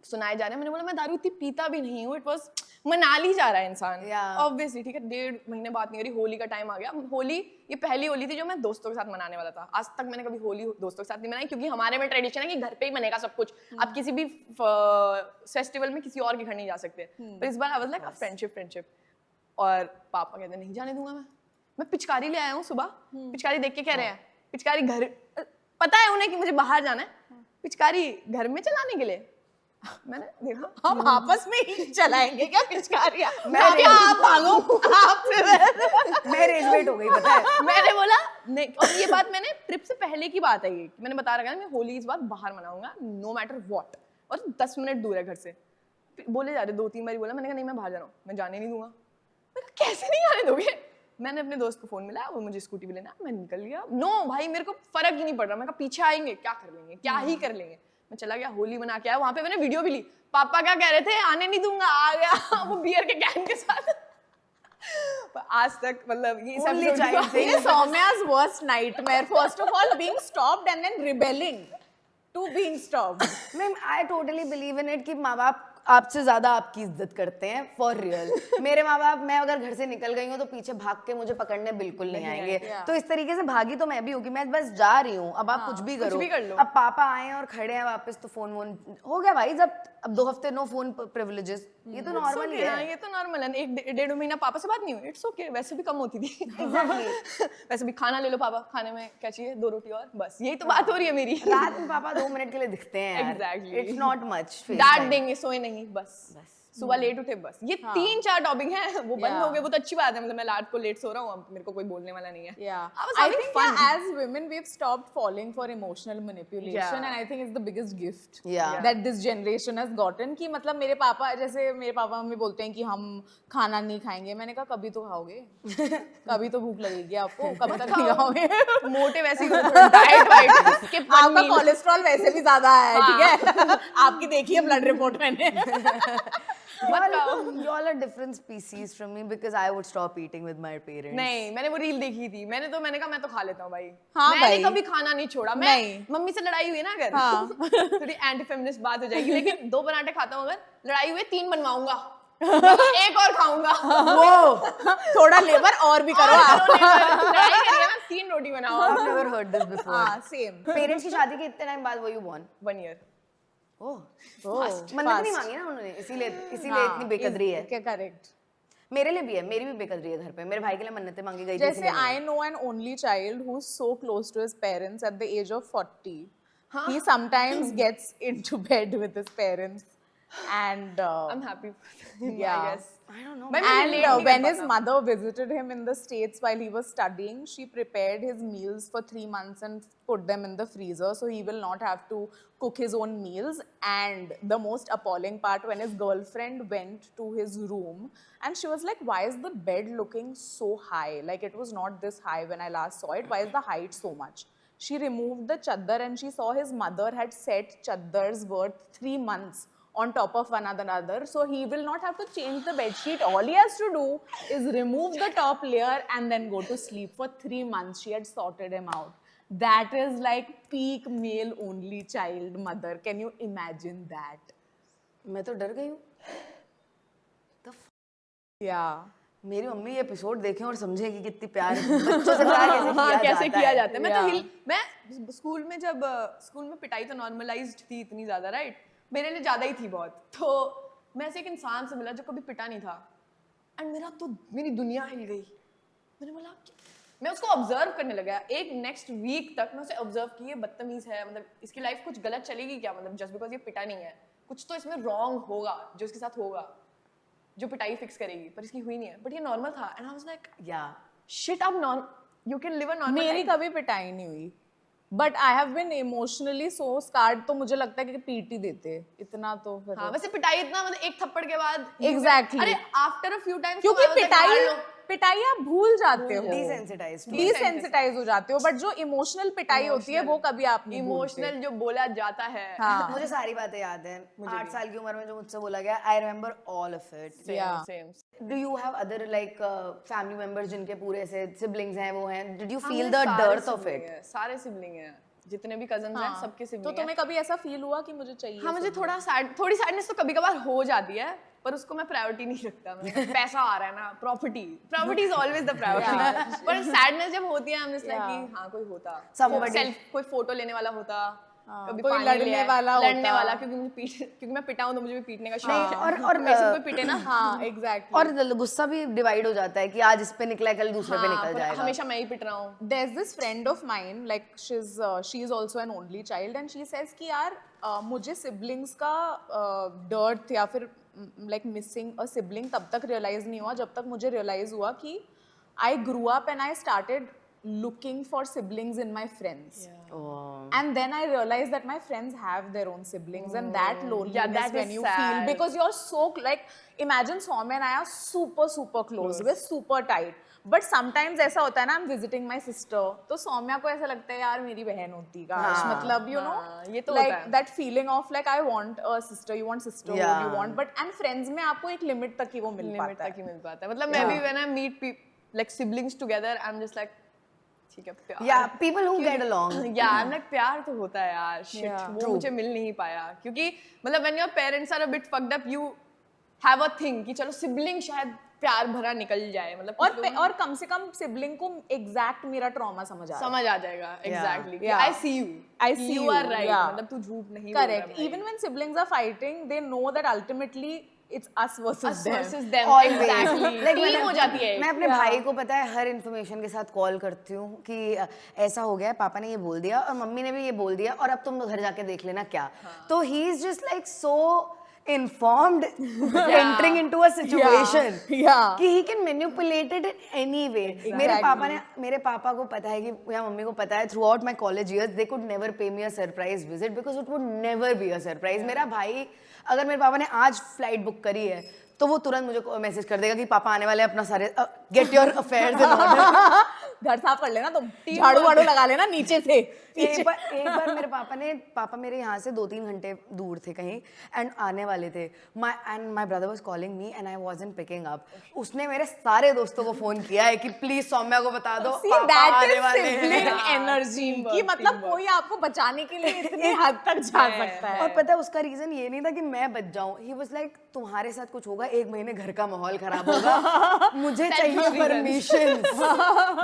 सुनाए जा रहे हैं, मैंने बोला मैं दारू इतनी पीता भी नहीं हूँ, इट वाज मनाली जा रहा है इंसान, ऑब्वियसली, ठीक है, 1.5 महीने बात नहीं हो रही, होली का टाइम आ गया, होली ये पहली होली थी जो मैं दोस्तों के साथ मनाने वाला था, आज तक मैंने कभी होली दोस्तों के साथ नहीं मनाई, क्योंकि हमारे में ट्रेडिशन है कि घर पे ही बनेगा सब कुछ, आप किसी भी फेस्टिवल में किसी और के घर नहीं जा सकते, पर इस बार आई वाज लाइक फ्रेंडशिप, और पापा कहते नहीं जाने दूंगा मैं पिचकारी ले आया हूँ सुबह, पिचकारी देख के कह रहे हैं, पिचकारी घर, पता है उन्हें कि मुझे बाहर जाना है, पिचकारी घर में चलाने के लिए, मैंने देखा हम आपस में ही चलाएंगे क्या पिचकारियां? मैं आप भागो, आप मैं रेज वेट हो गई पता है। मैंने बोला नहीं, और ये बात मैंने ट्रिप से पहले की बात है ये, मैंने बता रखा है मैं होली इस बार बाहर मनाऊंगा नो मैटर व्हाट, और 10 मिनट दूर है घर से। बोले जा रहे 2-3 बार बोला, मैंने कहा नहीं मैं बाहर जा रहा हूँ, मैं जाने नहीं दूंगा। मैं कहा कैसे नहीं जाने दोगे? मैंने अपने दोस्त को फोन मिलाया, वो मुझे स्कूटी पे लेना, मैं निकल गया। नो भाई मेरे को फर्क ही नहीं पड़ रहा, मैं कहा पीछे आएंगे क्या कर लेंगे, क्या ही कर लेंगे। मैं चला गया, होली मना के आया, वहां पे मैंने वीडियो भी ली, पापा क्या कह रहे थे आने नहीं दूंगा, आ गया वो बियर के कैन के साथ। पर आज तक मतलब ये सब Only child thing. It is Soumya's worst nightmare. First of all, being stopped and then rebelling to being stopped. Ma'am I totally believe in it कि माँ बाप आपसे ज्यादा आपकी इज्जत करते हैं फॉर रियल। मेरे माँ बाप, मैं अगर घर से निकल गई हूँ तो पीछे भाग के मुझे पकड़ने बिल्कुल नहीं आएंगे। तो इस तरीके से भागी तो मैं भी हूँ कि मैं बस जा रही हूँ, अब आप कुछ भी करो। भी कर लो। अब पापा आए और खड़े हैं वापस तो फोन वोन हो गया भाई, जब अब 2 हफ्ते नो फोन प्रिविलेजेस, ये तो नॉर्मल ही है। ये तो नॉर्मल है, 1-1.5 महीना पापा से बात नहीं हुई, इट्स ओके, वैसे भी कम होती थी। वैसे भी खाना ले लो पापा, खाने में क्या चाहिए, 2 रोटी और, बस यही तो बात हो रही है मेरी। रात में पापा 2 मिनट के लिए दिखते हैं यार। Exactly. It's not much. डांट देंगे, सोए नहीं, बस सुबह लेट उठे, बस ये 3-4 टॉपिक हैं, वो बंद हो गए, वो तो अच्छी बात है, मतलब मैं रात को लेट सो रहा हूँ, अब मेरे को कोई बोलने वाला नहीं है। Yeah, I was I having think fun. as women we've stopped falling for emotional manipulation, and I think it's the biggest gift Yeah. that this generation has gotten. कि मतलब मेरे पापा, जैसे मेरे पापा मम्मी बोलते हैं कि हम खाना नहीं खाएंगे, मैंने कहा कभी तो खाओगे, कभी तो भूख लगेगी आपको, कब तक नहीं खाओगे? मोटे वैसे ही डाइट वाइट स्किप आपका कोलेस्ट्रॉल वैसे भी ज्यादा है, ठीक है? आपकी देखी है ब्लड रिपोर्ट मैंने। Y'all are different species from me because I would stop eating with my parents. नहीं, मैंने वो रील देखी थी, मैंने कहा मैं तो खा लेता हूँ भाई। हाँ मैंने भाई। कभी खाना नहीं छोड़ा, मैं मम्मी से लड़ाई हुई ना अगर, थोड़ी एंटी फेमिनिस्ट बात हो जाएगी, लेकिन 2 पराठे खाता हूँ, अगर लड़ाई हुई 3 बनवाऊंगा, एक और खाऊंगा। Whoa! थोड़ा लेबर और भी करो आप। लड़ाई करिए ना, 3 रोटी बनाओ। I've never heard this before. हाँ, same. Parents की शादी के इतने टाइम बाद were you born? 1 year। Oh, Fast. मन्नत नहीं मांगी ना उन्होंने, इसीलिए इतनी बेकदरी है। करेक्ट। मेरे लिए भी है, मेरी भी बेकदरी है घर पे। मेरे भाई के लिए मन्नतें मांगी गई थी। जैसे I know an only child who's so close to his parents at the age of 40. He sometimes gets into bed with his parents, and I'm happy for him, yeah. I guess। I don't know. मैं भी relate And नहीं when कर his पाता। mother visited him in the States while he was studying, she prepared his meals for 3 months and put them in the freezer so he will not have to cook his own meals. And the most appalling part, when his girlfriend went to his room and she was like, why is the bed looking so high? Like it was not this high when I last saw it. Why is the height so much? She removed the chaddar and she saw his mother had set chaddars worth 3 months on top of one another, so he will not have to change the bed sheet. All he has to do is remove the top layer and then go to sleep. For 3 months she had sorted him out. That is like peak male only child mother. Can you imagine that? मैं तो डर गई हूँ। Yeah. मेरी mummy ये episode देखें और समझे कि कितनी प्यार बच्चों से प्यार कैसे किया जाता है। मैं तो Yeah. मैं स्कूल में जब स्कूल में पिटाई तो नॉर्मलाइज्ड थी इतनी ज्यादा, राइट, मेरे लिए ज्यादा ही थी बहुत। तो मैं ऐसे एक इंसान से मिला जो कभी पिटा नहीं था, एंड मेरी दुनिया हिल गई। मैंने बोला मैं उसको ऑब्जर्व करने लगा, एक नेक्स्ट वीक तक मैं उसे ऑब्जर्व की, ये बदतमीज है, मतलब इसकी लाइफ कुछ गलत चलेगी क्या, मतलब जस्ट बिकॉज ये पिटा नहीं है, कुछ तो इसमें रॉन्ग होगा जो इसके साथ होगा, जो पिटाई फिक्स करेगी, पर इसकी हुई नहीं है, बट ये नॉर्मल था। And I was like yeah shit, अब you can live a normal. मेरी कभी पिटाई नहीं हुई, but I have been emotionally so scarred, तो मुझे लगता है कि पीट ही देते इतना तो फिर। हाँ, वैसे पिटाई इतना, मतलब एक थप्पड़ के बाद Exactly. अरे आफ्टर अ फ्यू टाइम्स, क्योंकि पिटाई आप भूल जाते हो, डिसेंसिटाइज हो जाते हो, बट जो इमोशनल पिटाई होती है वो कभी आप नहीं भूलते। इमोशनल जो बोला जाता है। हाँ, मुझे सारी बातें याद हैं। 8 साल की उम्र में जो मुझसे बोला गया, I remember all of it. Yeah. Same. Do you have other like family members जिनके पूरे ऐसे सिबलिंग्स हैं, वो हैं, did you feel the dearth of it? सारे सिबलिंग हैं, जितने भी कजन्स हैं सबके तो सिबलिंग हैं। तुम्हें कभी ऐसा फील हुआ कि मुझे चाहिए? हाँ, मुझे थोड़ी सैडनेस तो कभी कभार हो जाती है, पर उसको मैं प्रायोरिटी नहीं रखता। मतलब पैसा आ रहा है ना, property is always the priority. पर सैडनेस जब होती है, हम जस्ट लाइक कि हाँ कोई होता, Somebody. सेल्फ कोई फोटो लेने वाला होता, कभी कोई पानी लड़ने ले आए, वाला लड़ने होता। वाला, क्योंकि मैं पिटा हूँ तो मुझे भी पीटने का शौक है। और मेरे से कोई पिटे ना, हाँ एग्जैक्टली। और गुस्सा भी डिवाइड हो जाता है कि आज इस पे निकला है, कल दूसरे पे हाँ, निकल पर जाएगा। हमेशा मैं ही पिट रहा हूँ। There's this friend of mine, like she is also an only child, and she says कि यार मुझे siblings का dearth या फिर like missing a sibling तब तक realize नहीं हुआ जब तक मुझे realize हुआ कि I grew up and I started looking for siblings in my friends. Oh. And then I realized that my friends have their own siblings, and that loneliness that when is you sad. feel, because you're so like, imagine Soumya and I are super close, we're super tight. But sometimes ऐसा होता है ना, I'm visiting my sister, तो सौम्या को ऐसा लगता है यार मेरी बहन होती काश, मतलब you know, ये तो like होता है। that feeling of like I want a sister, you want sisterhood, Yeah. you want, but and friends में आपको एक limit तक ही वो मिल लिमिट पाता तक ही है. मिल पाता है। मतलब मैं भी when I meet like siblings together, I'm just like ठीक है प्यार। Yeah, people who get along. Yeah, I'm like प्यार तो होता है यार, shit, Yeah. वो True. मुझे मिल नहीं पाया, क्योंकि मतलब when your parents are a bit fucked up, you have a thing कि चलो sibling शायद प्यार भरा निकल जाए, मतलब और कम से कम सिबलिंग को एग्जैक्ट मेरा ट्रॉमा समझ आ रहा है. समझ आ जाएगा exactly. Yeah. I see you, I see you you, are right, yeah. मतलब तू झूठ नहीं बोल रहा Correct. भाई। Even when siblings are fighting, they know that ultimately it's us versus Us them. versus them, Always. exactly. Like team मैंने- हो जाती है। मैं अपने भाई को पता है हर इन्फॉर्मेशन के साथ कॉल करती हूँ कि ऐसा हो गया है, पापा ने ये बोल दिया और मम्मी ने भी ये बोल दिया और अब तुम घर जाके देख लेना क्या। तो he is just like so informed entering into a situation Yeah. कि he can manipulate it in any way. मेरे पापा को पता है कि या मम्मी को पता है throughout my college years they could never pay me a surprise visit because it would never be a surprise. मेरा भाई अगर मेरे पापा ने आज फ्लाइट बुक करी है तो वो तुरंत मुझे मैसेज कर देगा कि पापा आने वाले हैं, अपना सारे get your affairs in order. घर साफ कर लेना तुम, झाड़ू वाड़ू लगा लेना नीचे से. एक बार मेरे पापा मेरे यहाँ से 2-3 घंटे दूर थे कहीं एंड आने वाले थे, my brother was calling me and I wasn't picking up. उसने मेरे सारे दोस्तों को फोन किया है कि प्लीज सौम्या को बता दो See, पापा that आने is वाले sibling हैं. energy Teamwork, कि मतलब teamwork. कोई आपको बचाने के लिए इतनी हद तक जा सकता है. और पता है उसका रीजन ये नहीं था कि मैं बच जाऊं. ही वाज लाइक तुम्हारे साथ कुछ होगा, 1 महीने घर का माहौल खराब होगा, मुझे चाहिए परमिशन,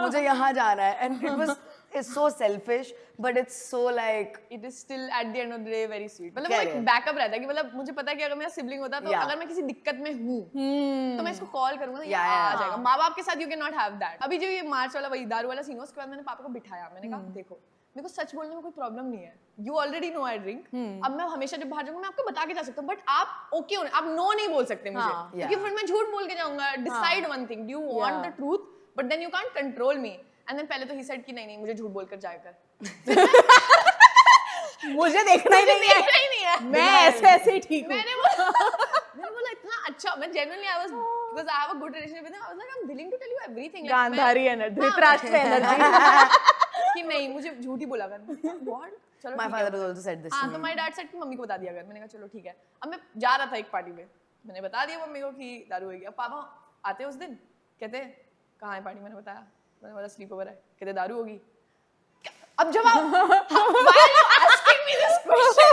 मुझे यहाँ जाना है. And it was it's so selfish but it's so like it is still at the end of the day very sweet. मतलब वो एक Correct. बैकअप रहता है कि मतलब मुझे पता है कि अगर मेरा सिबलिंग होता तो Yeah. अगर मैं किसी दिक्कत में हूँ तो मैं इसको कॉल करूंगा, ये Yeah, आ yeah. जाएगा. माँ बाप के साथ you can not have that. अभी जो ये मार्च वाला वही दारू वाला सीन हुआ, उसके बाद मैंने पापा को बिठाया, मैंने कहा देखो मेरे को सच बोलने में कोई प्रॉब्लम नहीं है, you already know I drink. अब मैं हमेशा जब बाहर जाऊंगा मैं आपको बता के जा सकता हूँ, बट आप ओके हो, आप नो नहीं बोल सकते मुझे, हाँ. क्योंकि फिर मैं झूठ बोल के जाऊंगा. Decide one thing, do you want the truth, but then you can't control me. And then पहले तो ही सेड कि नहीं मुझे झूठ बोलकर जाकर मुझे देखना ही नहीं है, मैं ऐसे ही ठीक हूँ. मैंने बोला इतना अच्छा, मैं genuinely I was because I have a good relationship with him, I was like I'm willing to tell you everything. Like, Gandhari energy, Dhritarashtra energy. कि नहीं मुझे झूठ ही बोला कर. What? चलो माय ठीक फादर है. also said this. हाँ तो my dad said कि मम्मी को बता दिया कर. मैंने कहा चलो ठीक है. अब मैं जा रहा था एक पार्टी में, मैंने बता दिया मम्मी को कि दारू हो गया. पापा आते उस दिन, कहते कहाँ है पार्टी, मैंने बताया, मैंने बोला स्लीप ओवर है, कहते दारू होगी. अब जब आप why are you asking me this question?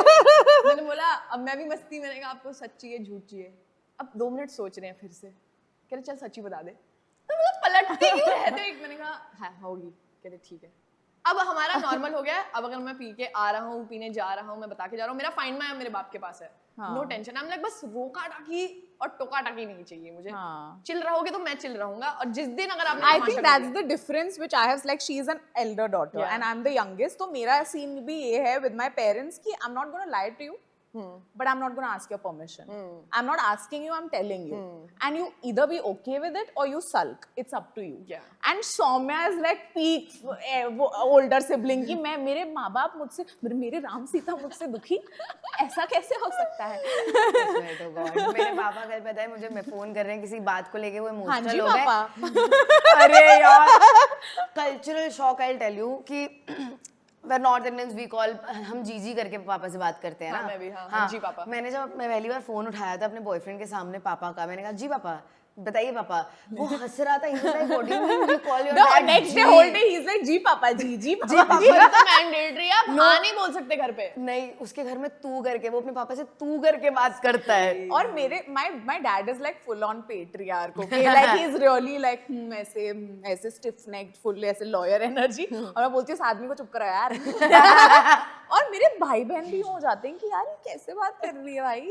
मैंने बोला अब मैं भी मस्ती, मैंने कहा आपको सच चाहिए झूठ चाहिए. अब 2 मिनट सोच रहे हैं फिर से, कह रहे चल सच्ची बता दे. तो मतलब पलटते क्यों रहते हो? मैंने कहा हाँ होगी, कहते ठीक है. अब हमारा नॉर्मल हो गया है. अब अगर मैं पी के आ रहा हूँ, पीने जा रहा हूँ, मैं बता के जा रहा हूँ, मेरा फाइंड माय मेरे बाप के पास है, no tension. I am like बस रोका टाकी और टोका टाकी नहीं चाहिए मुझे. चिल रहोगे तो मैं चिल रहूंगा, और जिस दिन अगर आपने I think that's the difference which I have, like she is an elder daughter Yeah. and I'm the youngest. तो मेरा scene भी ये है with my parents कि I'm not gonna lie to you, but I'm not gonna ask your permission. I'm not asking you, I'm telling you. And you either be okay with it or you sulk. It's up to you. Yeah. And Soumya is like peak older sibling कि मैं, मेरे माँ बाप मुझसे, मेरे राम सीता मुझसे दुखी, ऐसा कैसे हो सकता है? Swear to God. मेरे पापा कल पता है मुझे मैं फोन कर रहे हैं किसी बात को लेके, वो हाँ जी इमोशनल हो गए. पापा. अरे यार cultural shock. I tell you कि वे नॉर्थ इंडियंस वी कॉल, हम जीजी करके पापा से बात करते हैं ना. हाँ, मैं भी, हाँ, जी पापा. मैंने जब मैं पहली बार फोन उठाया था अपने बॉयफ्रेंड के सामने पापा का, मैंने कहा जी पापा बताइए पापा, वो हंस रहा था, he was like, what do you mean you call your No, dad next day ji? whole day he's like जी पापा जी पापा जी। ये तो मैंडेटरी है, आप हाँ नहीं बोल सकते घर पे। नहीं, उसके घर में तू करके, वो अपने पापा से तू करके बात करता है। और मेरे my dad is like full on patriarch, okay, like he's really like ऐसे stiff necked full ऐसे lawyer energy, और मैं बोलती हूँ इस आदमी को चुप करो यार। और मेरे भाई बहन भी हो जाते हैं कि यार ये कैसे बात कर रही है भाई।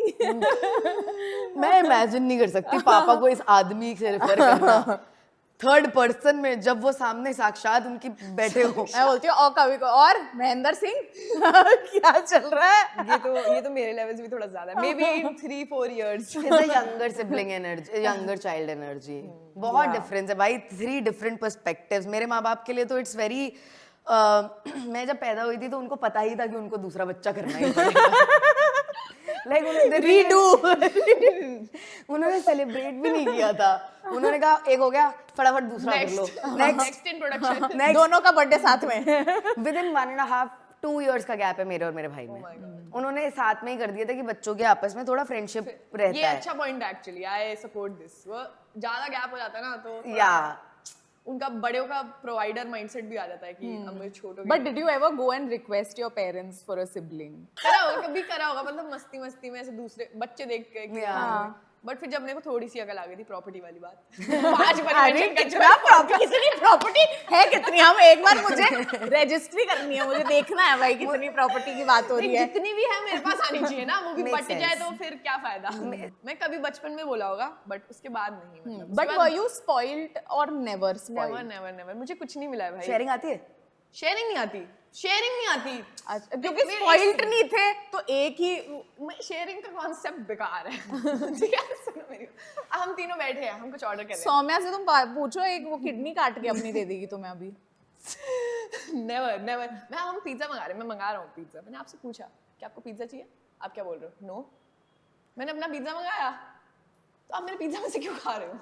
मैं इमेजिन नहीं कर सकती पापा को इस आदमी से रेफर करना थर्ड पर्सन में, जब वो सामने साक्षात उनकी बैठे हो। मैं बोलती हूँ और कभी को और महेंद्र सिंह क्या चल रहा है। ये तो मेरे लेवल्स भी थोड़ा ज्यादा है, may be in 3-4 years। It's a younger sibling energy, younger child energy. बहुत डिफरेंस है भाई, 3 डिफरेंट पर्सपेक्टिव्स। मेरे माँ बाप के लिए तो इट्स वेरी मैं जब पैदा हुई थी तो उनको पता ही था कि उनको दूसरा बच्चा करना ही पड़ेगा। लाइक उन्होंने सेलिब्रेट भी नहीं किया था, उन्होंने कहा एक हो गया फटाफट दूसरा कर लो, नेक्स्ट इन प्रोडक्शन। दोनों का बर्थडे साथ में। विद इन 1.5-2 years का गैप है मेरे और मेरे भाई में। उन्होंने साथ में ही कर दिया था कि बच्चों के आपस में थोड़ा फ्रेंडशिप रहता ये है। अच्छा पॉइंट है एक्चुअली, आई सपोर्ट दिस। वो ज्यादा गैप हो जाता है ना तो या उनका बड़ों का प्रोवाइडर माइंडसेट भी आ जाता है कि अब मेरे छोटों But did you ever go and request your parents for a sibling? कभी करा होगा, मतलब मस्ती मस्ती में ऐसे दूसरे बच्चे देख के। बट फिर जब मेरे को थोड़ी सी अकल आ गई थी प्रॉपर्टी वाली बात, 5 बार अरे mention कर कितना प्रॉपर्टी, कितनी प्रॉपर्टी है, कितनी, हम एक बार मुझे रजिस्ट्री करनी है, मुझे देखना है भाई कितनी प्रॉपर्टी की बात हो रही है। जितनी भी है मेरे पास आनी चाहिए ना, वो भी Makes बट sense. जाए तो फिर क्या फायदा। मैं कभी बचपन में बोला होगा बट उसके बाद नहीं, मतलब But were you spoiled or never spoiled? Never मुझे कुछ नहीं मिला है भाई। शेयरिंग आती है? शेयरिंग नहीं आती, शेयरिंग नहीं आती। अच्छा, क्योंकि spoiled नहीं थे तो एक ही शेयरिंग का कॉन्सेप्ट बेकार है। ठीक है, सुनो मेरी बात। हम तीनों बैठे हैं, हम कुछ ऑर्डर कर रहे सौम्या से तुम पूछो, एक वो किडनी काट के अपनी दे देगी तुम्हें अभी। हैं। नेवर हम पिज्जा मंगा रहे हैं, मैं मंगा रहा हूँ पिज्जा। मैंने आपसे पूछा कि आपको पिज्जा चाहिए, आप क्या बोल रहे हो? नो। मैंने अपना पिज्जा मंगाया तो आप मेरे पिज्जा में से क्यों खा रहे हो?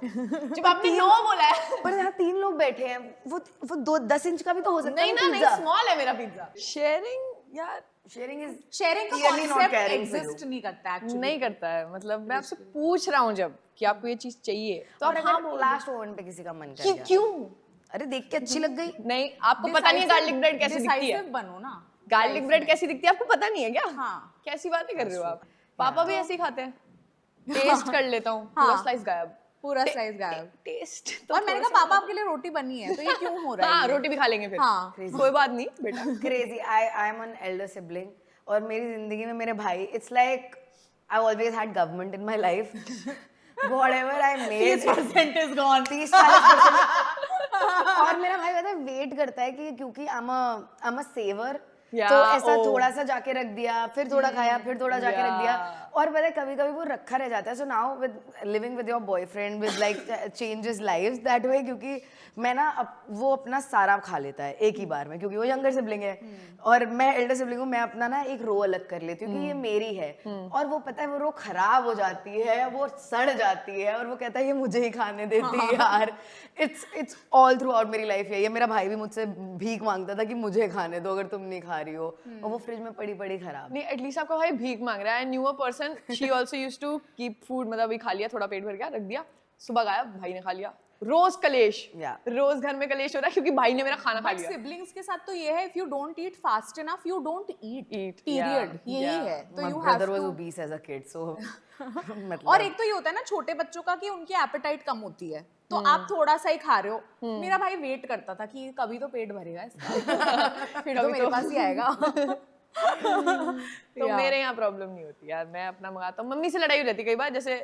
जब आपने नो बोला है। पर यहाँ 3 लोग बैठे हैं, वो 10 इंच का भी तो हो सकता है नहीं पिज्जा। स्मॉल है मेरा पिज्जा। शेयरिंग यार शेयरिंग इज शेयरिंग का Clearly not concept caring for you. Exist नहीं करता एक्चुअली। नहीं करता है, मतलब मैं आपसे पूछ रहा हूँ जब कि आपको ये चीज चाहिए तो और आप हाँ अगर बोल लास्ट मोमेंट पे किसी का मन कर गया, क्यों? अरे देख के अच्छी लग गई, नहीं, आपको पता नहीं है गार्लिक ब्रेड कैसी दिखती है? Decisive बनो ना। गार्लिक ब्रेड कैसी दिखती है आपको पता नहीं है क्या? हाँ। कैसी बातें कर रहे हो आप? पापा भी ऐसे ही खाते हैं। टेस्ट कर लेता हूँ, पूरा स्लाइस गायब। पूरा स्लाइस गायब। टेस्ट और मैंने कहा पापा आपके लिए रोटी बनी है, तो ये क्यों हो रहा है? हाँ, रोटी भी खा लेंगे फिर। हाँ। कोई बात नहीं बेटा। Crazy. I am an elder sibling, और मेरी जिंदगी में मेरे भाई, it's like I always had government in my life. Whatever I made 30% is gone। 30-40%। और मेरा भाई पता है वेट करता है कि क्योंकि I'm a saver, Yeah, तो ऐसा oh. थोड़ा सा जाके रख दिया, फिर थोड़ा खाया, फिर थोड़ा जाके रख दिया। Yeah. और पता है कभी कभी वो रखा रह जाता है। So now with living with your boyfriend with like changes lives that way, क्योंकि मैं ना वो अपना सारा खा लेता है एक ही बार में, क्योंकि वो यंगर सिबलिंग है और मैं एल्डर सिबलिंग हूँ। मैं अपना ना एक रो अलग कर लेती हूँ कि ये मेरी है, और वो पता है वो रो खराब हो जाती है, वो सड़ जाती है, और वो कहता है ये मुझे ही खाने देती है यार। इट्स ऑल थ्रू आउट मेरी लाइफ है ये। मेरा भाई भी मुझसे भीख मांगता था कि मुझे खाने दो अगर तुम नहीं खा रही हो, और वो फ्रिज में पड़ी पड़ी खराब। नहीं, एटलीस्ट आपका भाई भीख मांग रहा है। Knew a person, she also used to keep food, मतलब अभी खा लिया, थोड़ा पेट भर गया, रख दिया, सुबह गायब, भाई ने खा लिया। रोज कलेश, रोज घर में कलेश हो रहा है क्योंकि भाई ने मेरा खाना खा लिया। सिबलिंग्स के साथ तो ये है, if you don't eat fast enough, you don't eat. Period. Yeah, यही yeah. है। तो My you have brother was to. obese as a kid, so मतलब और एक तो ये होता है ना छोटे बच्चों का कि उनकी एपेटाइट कम होती है, तो आप थोड़ा सा ही खा रहे हो। मेरा भाई वेट करता था कि कभी तो पेट भरेगा इसका, फिर तो मेरे पास ही आएगा। तो मेरे यहाँ प्रॉब्लम नहीं होती यार, मैं अपना मंगाता हूँ। मम्मी से लड़ाई हो रहती कई बार, जैसे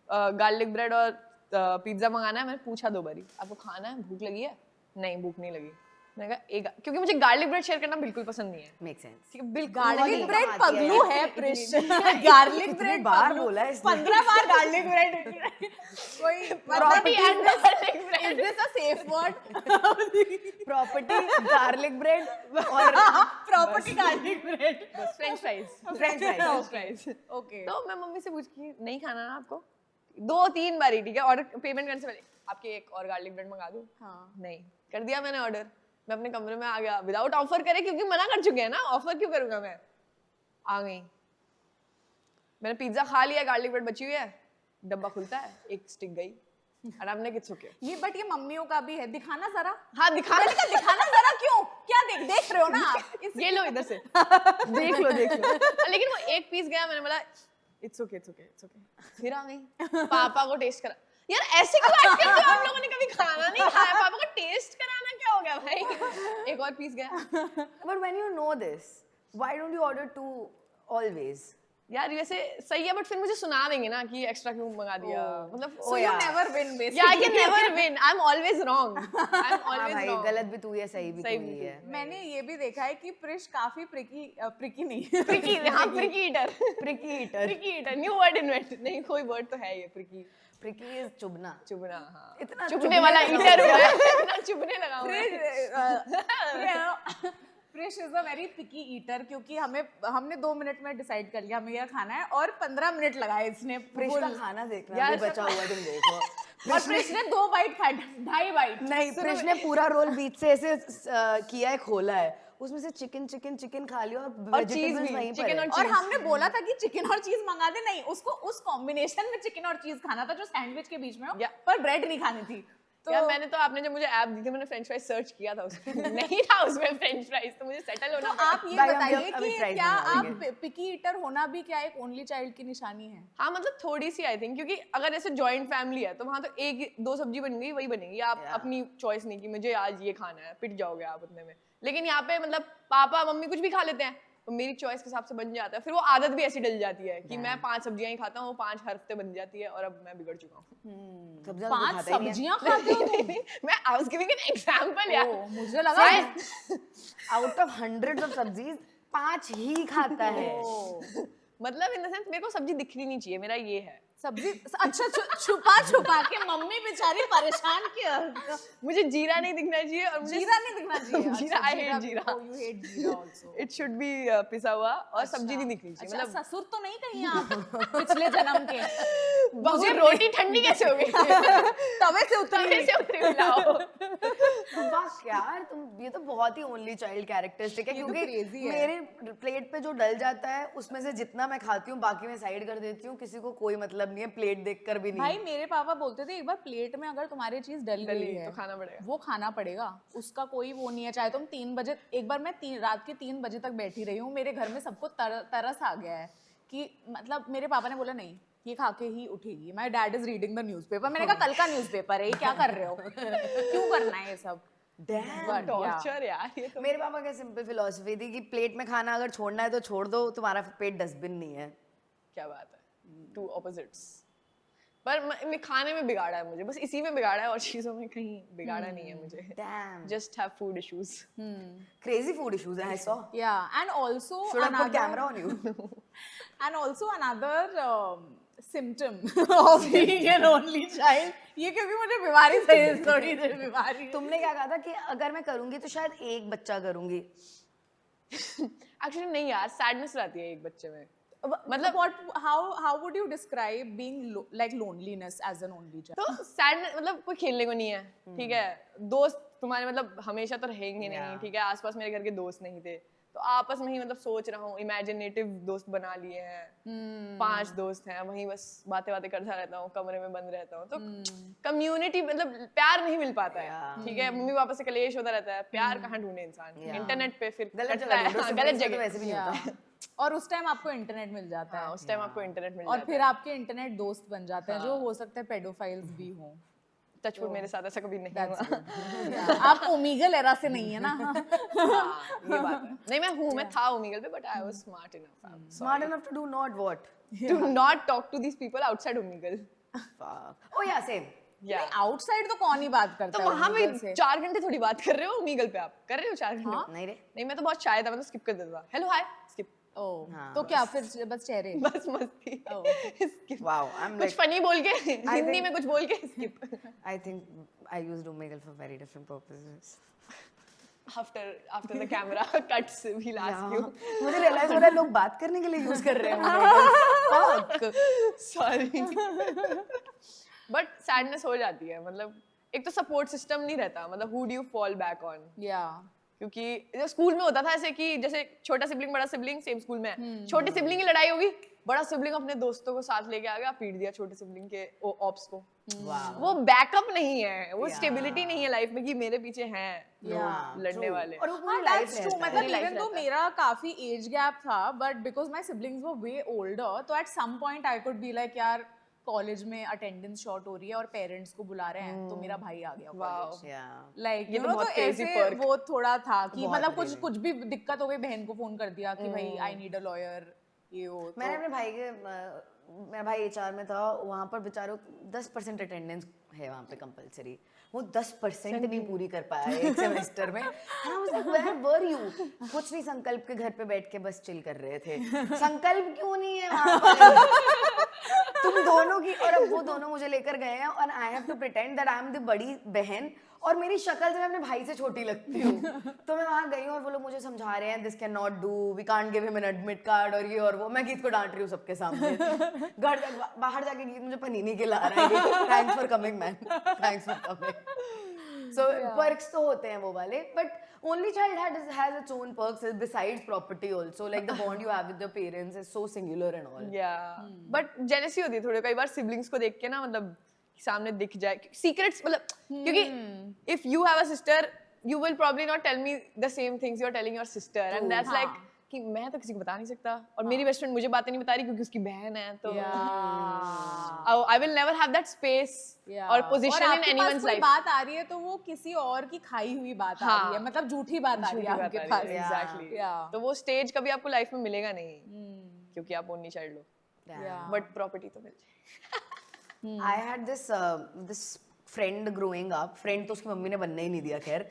गार्लिक ब्रेड और पिज्जा मंगाना है, मैंने पूछा 2 बारी आपको खाना है, भूख लगी है? नहीं, भूख नहीं लगी। मैंने कहा एक, क्योंकि मुझे गार्लिक ब्रेड शेयर करना बिल्कुल पसंद नहीं है। Make sense. ठीक है, बिल्कुल। गार्लिक ब्रेड पगलू है प्रिश। गार्लिक ब्रेड बार बोला है इसने। 15 बार गार्लिक ब्रेड। कोई property and garlic bread. Is this a safe word? Property garlic bread और प्रॉपर्टी गार्लिक ब्रेड। बस French fries. French fries. Okay. तो मैं मम्मी से पूछ की नहीं खाना ना आपको, 2-3 बारी, ठीक है, ऑर्डर पेमेंट करने से पहले आपके एक और गार्लिक ब्रेड मंगा दूं? हाँ। नहीं, कर दिया मैंने ऑर्डर। मैं अपने कमरे में आ गया विदाउट ऑफर करे, क्योंकि मना कर चुके हैं ना, ऑफर क्यों करूंगा मैं। आ गई, मैंने पिज्जा खा लिया, गार्लिक ब्रेड बची हुई है, डब्बा खुलता है, एक स्टिक गई। और I'm like it's okay. ये बट ये मम्मियों का भी है, दिखाना जरा। हाँ दिखा मैंने कहा दिखाना जरा, क्यों, क्या देख रहे हो ना आप? ये लो इधर से देख लो लेकिन वो एक पीस गया, मैंने बोला इट्स ओके फिर आ गई पापा को टेस्ट करा। यार ऐसे क्यों एक्ट करते हो, आप लोगों ने कभी खाना नहीं खाया, पापा को टेस्ट कराना क्या हो गया भाई। एक और पीस गया। But when you know this, why don't you order two always? यार वैसे सही है बट फिर मुझे सुना देंगे ना कि एक्स्ट्रा क्यों मंगा दिया, मतलब So you never win basically. Yeah, I can never win. I'm always wrong. I'm हाँ always भाई, wrong. गलत भी तू है, सही भी सही तू भी ही तू। है। मैंने ये भी देखा है कि प्रिश काफी प्रिकी नहीं Pricky, हाँ pricky eater. Pricky eater. Pricky eater. New word invent. नहीं कोई word तो है ये pricky. Pricky is चुभना। चुभना, हाँ। इतना चुभने वाला eater हुआ है। इतना चुभने लगा हुआ है। Prish is a very picky eater, क्योंकि हमने 2 मिनट में डिसाइड कर लिया हमें क्या खाना है, और 15 मिनट लगाए इसने। प्रिश का खाना देखना यार, भी बचा हुआ है, तुम देखो। और प्रिश ने 2 बाइट खाए, 2.5 बाइट। नहीं, प्रिश ने पूरा रोल बीच से ऐसे किया है, खोला है, उसमें से चिकन खा लिया और cheese वेजिटेबल्स भी, वहीं पर chicken है। और हमने बोला था कि चिकन और चीज मंगा दे, नहीं उसको उस कॉम्बिनेशन में चिकन और चीज खाना था जो सैंडविच के बीच में हो, पर ब्रेड नहीं खानी थी। तो यार मैंने तो, आपने जब मुझे ऐप दी थी, मैंने फ्रेंच फ्राइज सर्च किया था उसमें नहीं था उसमें फ्रेंच फ्राइज, तो मुझे सेटल होना तो आप ये भाई, हम बताइए अभी कि fries क्या आप मंगाएंगे। पिकी ईटर होना भी क्या एक ओनली चाइल्ड की निशानी है? हाँ मतलब थोड़ी सी आई थिंक, क्योंकि अगर ऐसे जॉइंट फैमिली है तो वहाँ तो एक दो सब्जी बन गई वही बनेगी, आप अपनी चॉइस नहीं कि मुझे आज ये खाना है, पिट जाओगे आप उतने में। लेकिन यहाँ पे मतलब पापा मम्मी कुछ भी खा लेते हैं, तो मेरी चॉइस के हिसाब से बन जाता है, फिर वो आदत भी ऐसी डल जाती है कि मैं 5 सब्जियां ही खाता हूँ, वो 5 हर हफ्ते बन जाती है, और अब मैं बिगड़ चुका हूँ। 5 सब्जियां खाते हो तुम? मैं I was giving an example यार। मुझे लगा आउट ऑफ हंड्रेड्स ऑफ सब्जीज 5 ही खाता है। मतलब इन द सेंस मेरे को सब्जी दिखनी नहीं चाहिए, मेरा ये है। सब्जी अच्छा छुपा के मम्मी बेचारी परेशान किया। मुझे जीरा नहीं दिखना चाहिए, और मुझे जीरा नहीं दिखना चाहिए। जीरा, I hate जीरा। यू हेट जीरा आल्सो। इट शुड बी पिसा हुआ, और सब्जी नहीं दिखनी चाहिए। मतलब मतलब ससुर तो नहीं कहीं आप पिछले जन्म के? मुझे रोटी ठंडी कैसे हो गई? तवे से तवे से उतरी मिलाओ। वाह यार, तुम ये तो बहुत ही ओनली चाइल्ड कैरेक्टरिस्टिक है, ये तो क्योंकि crazy है। मेरे प्लेट पे जो डल जाता है उसमें से जितना मैं खाती हूँ बाकी मैं साइड कर देती हूँ, किसी को कोई मतलब नहीं है, प्लेट देखकर भी नहीं। भाई मेरे पापा बोलते थे एक बार प्लेट में अगर तुम्हारी चीज डल गई है तो खाना पड़ेगा। वो खाना पड़ेगा, उसका कोई वो नहीं है। चाहे तुम 3 बजे, एक बार मैं रात के 3 बजे तक बैठी रही हूँ, मेरे घर में सबको तरस आ गया है कि मतलब मेरे पापा ने बोला नहीं ये खा के ही उठेगी। My dad is reading the newspaper. मैंने कहा कल का न्यूज़पेपर है, ये क्या कर रहे हो? क्यों करना है ये सब? टॉर्चर यार ये तो। मेरे पापा की सिंपल फिलॉसफी थी कि प्लेट में खाना अगर छोड़ना है तो छोड़ दो, तुम्हारा पेट डस्टबिन नहीं है। क्या बात है, टू ऑपोजिट्स। पर मैं खाने में बिगाड़ा है मुझे, बस इसी में बिगाड़ा है, और चीजों में कहीं बिगाड़ा नहीं है मुझे। Damn. Just have food issues. Crazy food issues I saw. Yeah, and also Should I put camera on you? and also another symptom of being an only child, ये क्योंकि मुझे बीमारी से थोड़ी देर बीमारी। तुमने क्या कहा था कि अगर मैं करूंगी तो शायद एक बच्चा करूंगी। एक्चुअली नहीं यार, सैडनेस रहती है एक बच्चे में। मतलब how would you describe being like loneliness as an only child? तो सैडनेस मतलब कोई खेलने को नहीं है, ठीक है, दोस्त तुम्हारे मतलब हमेशा तो रहेंगे नहीं, ठीक है, आसपास मेरे घर के दोस्त नहीं थे, तो आपस में ही मतलब सोच रहा हूँ, इमेजिनेटिव दोस्त बना लिए हैं, 5 दोस्त हैं, वहीं बस बातें करता रहता हूँ, कमरे में बंद रहता हूँ, तो कम्युनिटी मतलब प्यार नहीं मिल पाता है, ठीक है, मम्मी पापा से कलेश होता रहता है, प्यार कहाँ ढूंढे इंसान, इंटरनेट पे फिर गलत कटता है, जगह, गलत जगह वैसे भी नहीं होता। और उस टाइम आपको इंटरनेट मिल जाता है, उस टाइम आपको इंटरनेट मिल और जाता फिर आपके इंटरनेट दोस्त बन जाते हैं जो हो सकते हैं पेडोफाइल्स भी हों। टचवुड मेरे साथ ऐसा कभी नहीं हुआ। आप ओमीगल एरा से नहीं है ना? ये बात है। नहीं मैं था ओमीगल पे, but I was smart enough. Smart enough to do not what? To not talk to these people outside ओमीगल। Fuck. Oh yeah, same. Yeah. Outside तो कौन ही बात करता तो है वहां पे ओमीगल से? 4 घंटे थोड़ी बात कर रहे हो ओमीगल पे, आप कर रहे हो 4 घंटे? नहीं रे। नहीं मैं तो बहुत शाय था, मैं तो स्किप कर देता था, हेलो हाय स्किप। ओह, हाँ, तो क्या फिर बस चेहरे? बस मस्ती स्किप। Wow, I'm कुछ like, फनी बोल के हिंदी में कुछ बोल के skip. I think I used Omegle for very different purposes. After the camera cuts we'll ask you। मुझे रियलाइज हो रहा है लोग बात करने के लिए यूज कर रहे हैं। सॉरी। बट सैडनेस हो जाती है, मतलब एक तो सपोर्ट सिस्टम नहीं रहता, मतलब who do you fall back on, या क्योंकि स्कूल में होता था ऐसे कि जैसे छोटा सिबलिंग बड़ा सिबलिंग सेम स्कूल में है, छोटी सिबलिंग की लड़ाई होगी बड़ा सिबलिंग अपने दोस्तों को साथ लेके आ गया, पीट दिया छोटे सिबलिंग के ऑप्स को। Wow. वो बैकअप नहीं है, वो स्टेबिलिटी नहीं है लाइफ में कि मेरे पीछे हैं लोग लड़ने वाले। और वो पूरी हाँ, लाइफ that's true. रहता है। मतलब life even though रहता है। मेरा काफी एज गैप था, but because my siblings were way older, तो at some point I could be like यार कॉलेज में अटेंडेंस शॉर्ट हो रही है और पेरेंट्स को बुला रहे हैं, तो मेरा भाई आ गया कॉलेज। Yeah. लाइक ये यू तो नो, बहुत तो crazy ऐसे perk। वो थोड़ा था कि बहुत मतलब crazy। कुछ भी दिक्कत हो गई, बहन को फोन कर दिया कि भाई आई नीड अ लॉयर, ये वो। मैंने अपने भाई के मेरा भाई एचआर में था, वहाँ पर बेचारों 10% अटेंडेंस है वहाँ पे कंपलसरी, वो 10% नहीं पूरी कर पाया एक सेमेस्टर में। And I was like, where were you? कुछ नहीं, संकल्प के घर पे बैठ के बस चिल कर रहे थे। संकल्प क्यों नहीं है वहाँ पर? तुम दोनों की, और अब वो दोनों मुझे लेकर गए हैं और I have to pretend that I am the बड़ी बहन, और मेरी शक्ल से मैं अपने भाई से छोटी लगती हूँ। तो मैं वहाँ गई हूँ और वो लोग मुझे समझा रहे हैं this can not do, we can't give him an admit card और ये और वो। मैं गीत को डांट रही हूँ सबके सामने। बाहर जाके गीत मुझे पनीनी खिला रहा है, thanks for coming man, thanks for coming. So perks तो होते हैं वो वाले, but only child has its own perks besides property also, like the bond you have with your parents is so singular and all. But jealousy होती है थोड़ी कई बार siblings को देख के ना, मतलब सामने दिख जाए सीक्रेट्स, मतलब क्योंकि if you have a sister you will probably not tell me the same things you are telling your sister, and that's like कि मैं तो किसी को बता नहीं सकता, और मेरी बेस्ट फ्रेंड मुझे बातें नहीं बता रही क्योंकि उसकी बहन है, तो I will never have that space और पोजीशन इन एनीवन्स लाइफ। बात आ रही है तो वो किसी और की खाई हुई बात आ रही है, मतलब झूठी बात आ रही है आपके पास। एग्जैक्टली, तो वो स्टेज कभी आपको लाइफ में मिलेगा नहीं क्योंकि आप ओनली चाइल्ड हो, बट प्रॉपर्टी तो मिल जाए। I had this friend growing up, friend तो उसकी मम्मी ने बनने ही नहीं दिया, खैर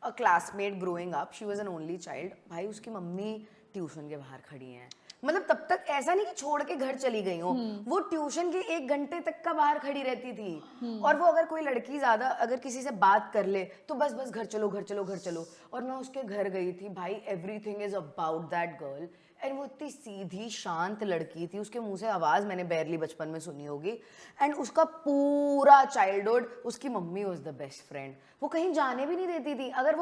a classmate growing up, she was an only child। भाई उसकी मम्मी ट्यूशन के बाहर खड़ी हैं, मतलब तब तक ऐसा नहीं कि छोड़ के घर चली गई हो, वो ट्यूशन के 1 घंटे तक का बाहर खड़ी रहती थी। और वो अगर कोई लड़की ज्यादा अगर किसी से बात कर ले तो बस बस घर चलो घर चलो घर चलो। और मैं उसके घर गई थी, भाई everything is about that girl, and वो इतनी सीधी शांत लड़की थी, उसके मुंह से आवाज मैंने बैरली बचपन में सुनी होगी, एंड उसका पूरा चाइल्डहुड उसकी mummy was the best friend. वो कहीं जाने भी नहीं देती थी, अगर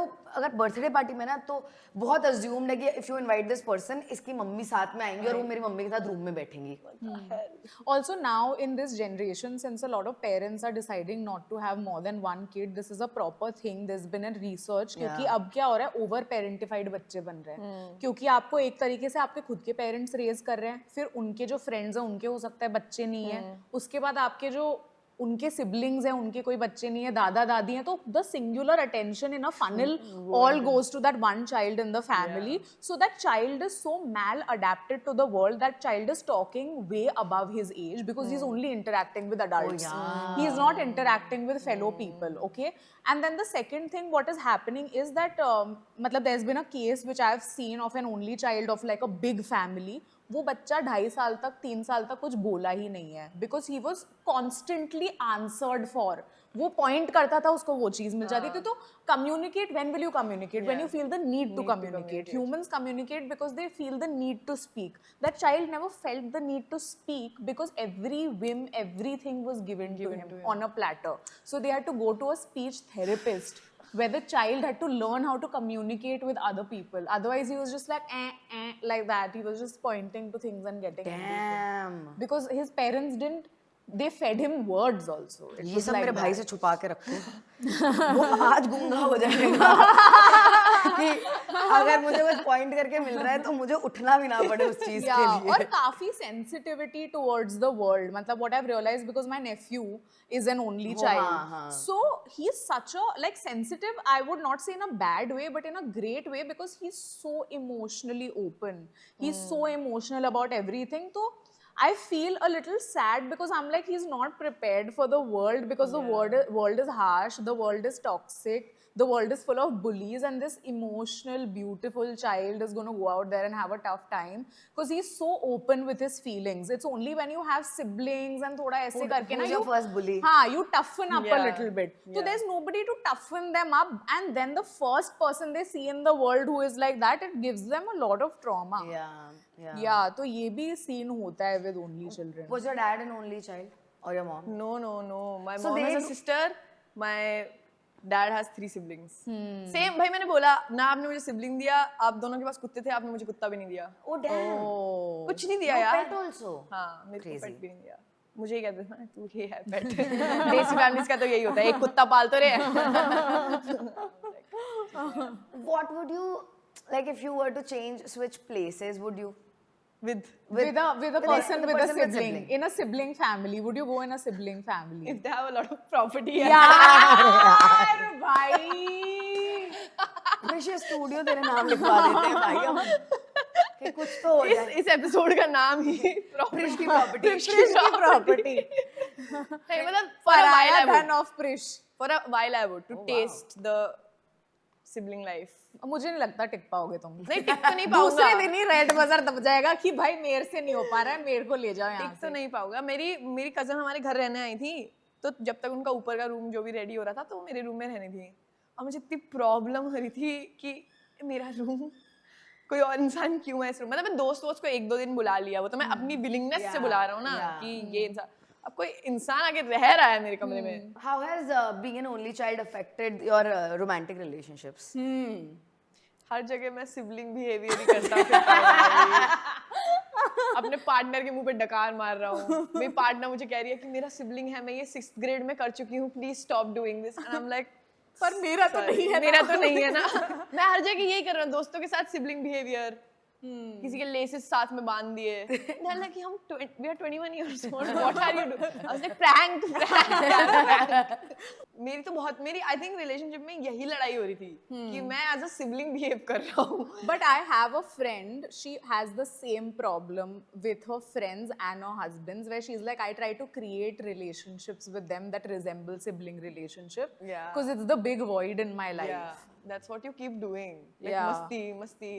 बर्थडे पार्टी में ना तो बहुत अज्यूम्ड है कि if you invite this person इसकी मम्मी साथ में आएंगी और वो मेरी मम्मी के साथ रूम में बैठेंगी। Also now in this generation, since a lot of parents are deciding not to have more than one kid, this is a proper thing. There's been a research क्योंकि अब क्या हो रहा है, ओवर पेरेंटिफाइड बच्चे बन रहे हैं, क्योंकि आपको एक तरीके से आपके खुद के पेरेंट्स रेज कर रहे हैं, फिर उनके जो फ्रेंड्स हैं उनके हो सकता है बच्चे नहीं है, उसके बाद आपके जो उनके सिबलिंग्स हैं उनके कोई बच्चे नहीं है, दादा दादी हैं, तो the singular attention in a funnel all goes to that one child in the family, so that child is so maladapted to the world, that child is talking way above his age because he is only interacting with adults, he is not interacting with fellow people, okay? And then the second thing what is happening is that matlab there's been a case which I have seen of an only child of like a big family, वो बच्चा 2.5 साल तक 3 साल तक कुछ बोला ही नहीं है, because he was constantly answered for, वो पॉइंट करता था उसको वो चीज मिल जाती थी। तो communicate, when will you communicate? When you feel the need to communicate. Humans communicate because they feel the need to speak, that child never felt the need to speak because every whim, everything was given to him on a platter, so they had to go to a speech therapist where the child had to learn how to communicate with other people. Otherwise, he was just like that. He was just pointing to things and getting angry. Damn. Because his parents didn't. They fed him words also. It ये was सब like मेरे भाई that. से छुपा के रखो। वो आज गूंगा हो जाएगा कि अगर मुझे कुछ पॉइंट करके मिल रहा है तो मुझे उठना भी ना पड़े उस चीज के लिए। और काफी sensitivity towards the world. मतलब what I've realized, because my nephew is an only child, so he's such a like sensitive. I would not say in a bad way, but in a great way, because he's so emotionally open. He's so emotional about everything. So I feel a little sad because I'm like, he's not prepared for the world, because the world is harsh, the world is toxic, the world is full of bullies, and this emotional, beautiful child is going to go out there and have a tough time because he's so open with his feelings. It's only when you have siblings and thoda aise karke na, who's your first bully? you toughen up a little bit. So there's nobody to toughen them up, and then the first person they see in the world who is like that, it gives them a lot of trauma. Yeah, तो ये भी scene होता है with only children. Was your dad an only child or your mom? No. My So mom has a they- sister. My dad has 3 siblings same भाई मैंने बोला ना आपने मुझे सिबलिंग दिया आप दोनों के पास कुत्ते थे आपने मुझे कुत्ता भी नहीं दिया Oh damn. कुछ नहीं दिया No यार pet also. हाँ मेरे को Crazy. पेट भी नहीं दिया मुझे ही कहते थे ना तू ये है पेट देसी फैमिलीज का तो यही होता है एक कुत्ता पाल तो रहे What would you like if you were to switch places? Would you? with with a person the with a person with sibling sibling. in a sibling family, would you go in a sibling family? if they have a lot of property यार भाई विशेष studio तेरे नाम लिखवा देते हैं भाई हम कि कुछ तो हो जाए. इस एपिसोड का नाम ही Prish की property. Prish की property. नहीं मतलब for a while पराया I would धन of Prish. for a while I would to taste the sibling life मुझे नहीं लगता टिक पाओगे तुम. नहीं टिक तो नहीं पाऊंगा दूसरे दिन ही रेड बजर दब जाएगा कि भाई मेरे से नहीं हो पा रहा है मेरे को ले जाओ यहाँ टिक तो नहीं पाऊंगा मेरी कजन हमारे घर रहने आई थी तो जब तक उनका ऊपर का रूम जो भी रेडी हो रहा था तो वो मेरे रूम में रहनी थी और मुझे इतनी प्रॉब्लम हो रही थी कि मेरा रूम कोई और इंसान क्यों है इस रूम मतलब मैं दोस्त को 1-2 दिन बुला लिया वो तो मैं अपनी विलिंगनेस से बुला रहा हूँ ना कि ये इंसान अब कोई इंसान आगे रह रहा है मेरे कमरे में How has being an only child affected your romantic relationships? हर जगह मैं सिबलिंग बिहेवियर ही करता फिरता हूँ भाई। अपने पार्टनर के मुंह पे डकार मार रहा हूँ मेरी पार्टनर मुझे कह रही है कि मेरा सिबलिंग है मैं ये 6th ग्रेड में कर चुकी हूँ please stop doing this and I am like पर मेरा तो नहीं है मेरा तो नहीं है ना मैं हर जगह यही कर रहा हूँ दोस्तों के साथ सिबलिंग बिहेवियर किसी के लेसेस साथ में बांध दिए कि हम we are 21 years old what are you doing I was like prank मेरी आई थिंक रिलेशनशिप में यही लड़ाई हो रही थी कि मैं एज अ सिबलिंग बिहेव कर रहा हूँ But I have a friend, she has the same problem with her friends and her husbands where she's like, I try to create relationships with them that resemble sibling relationship. Yeah. Because it's the big void in my life. yeah that's what you keep doing like Yeah. मस्ती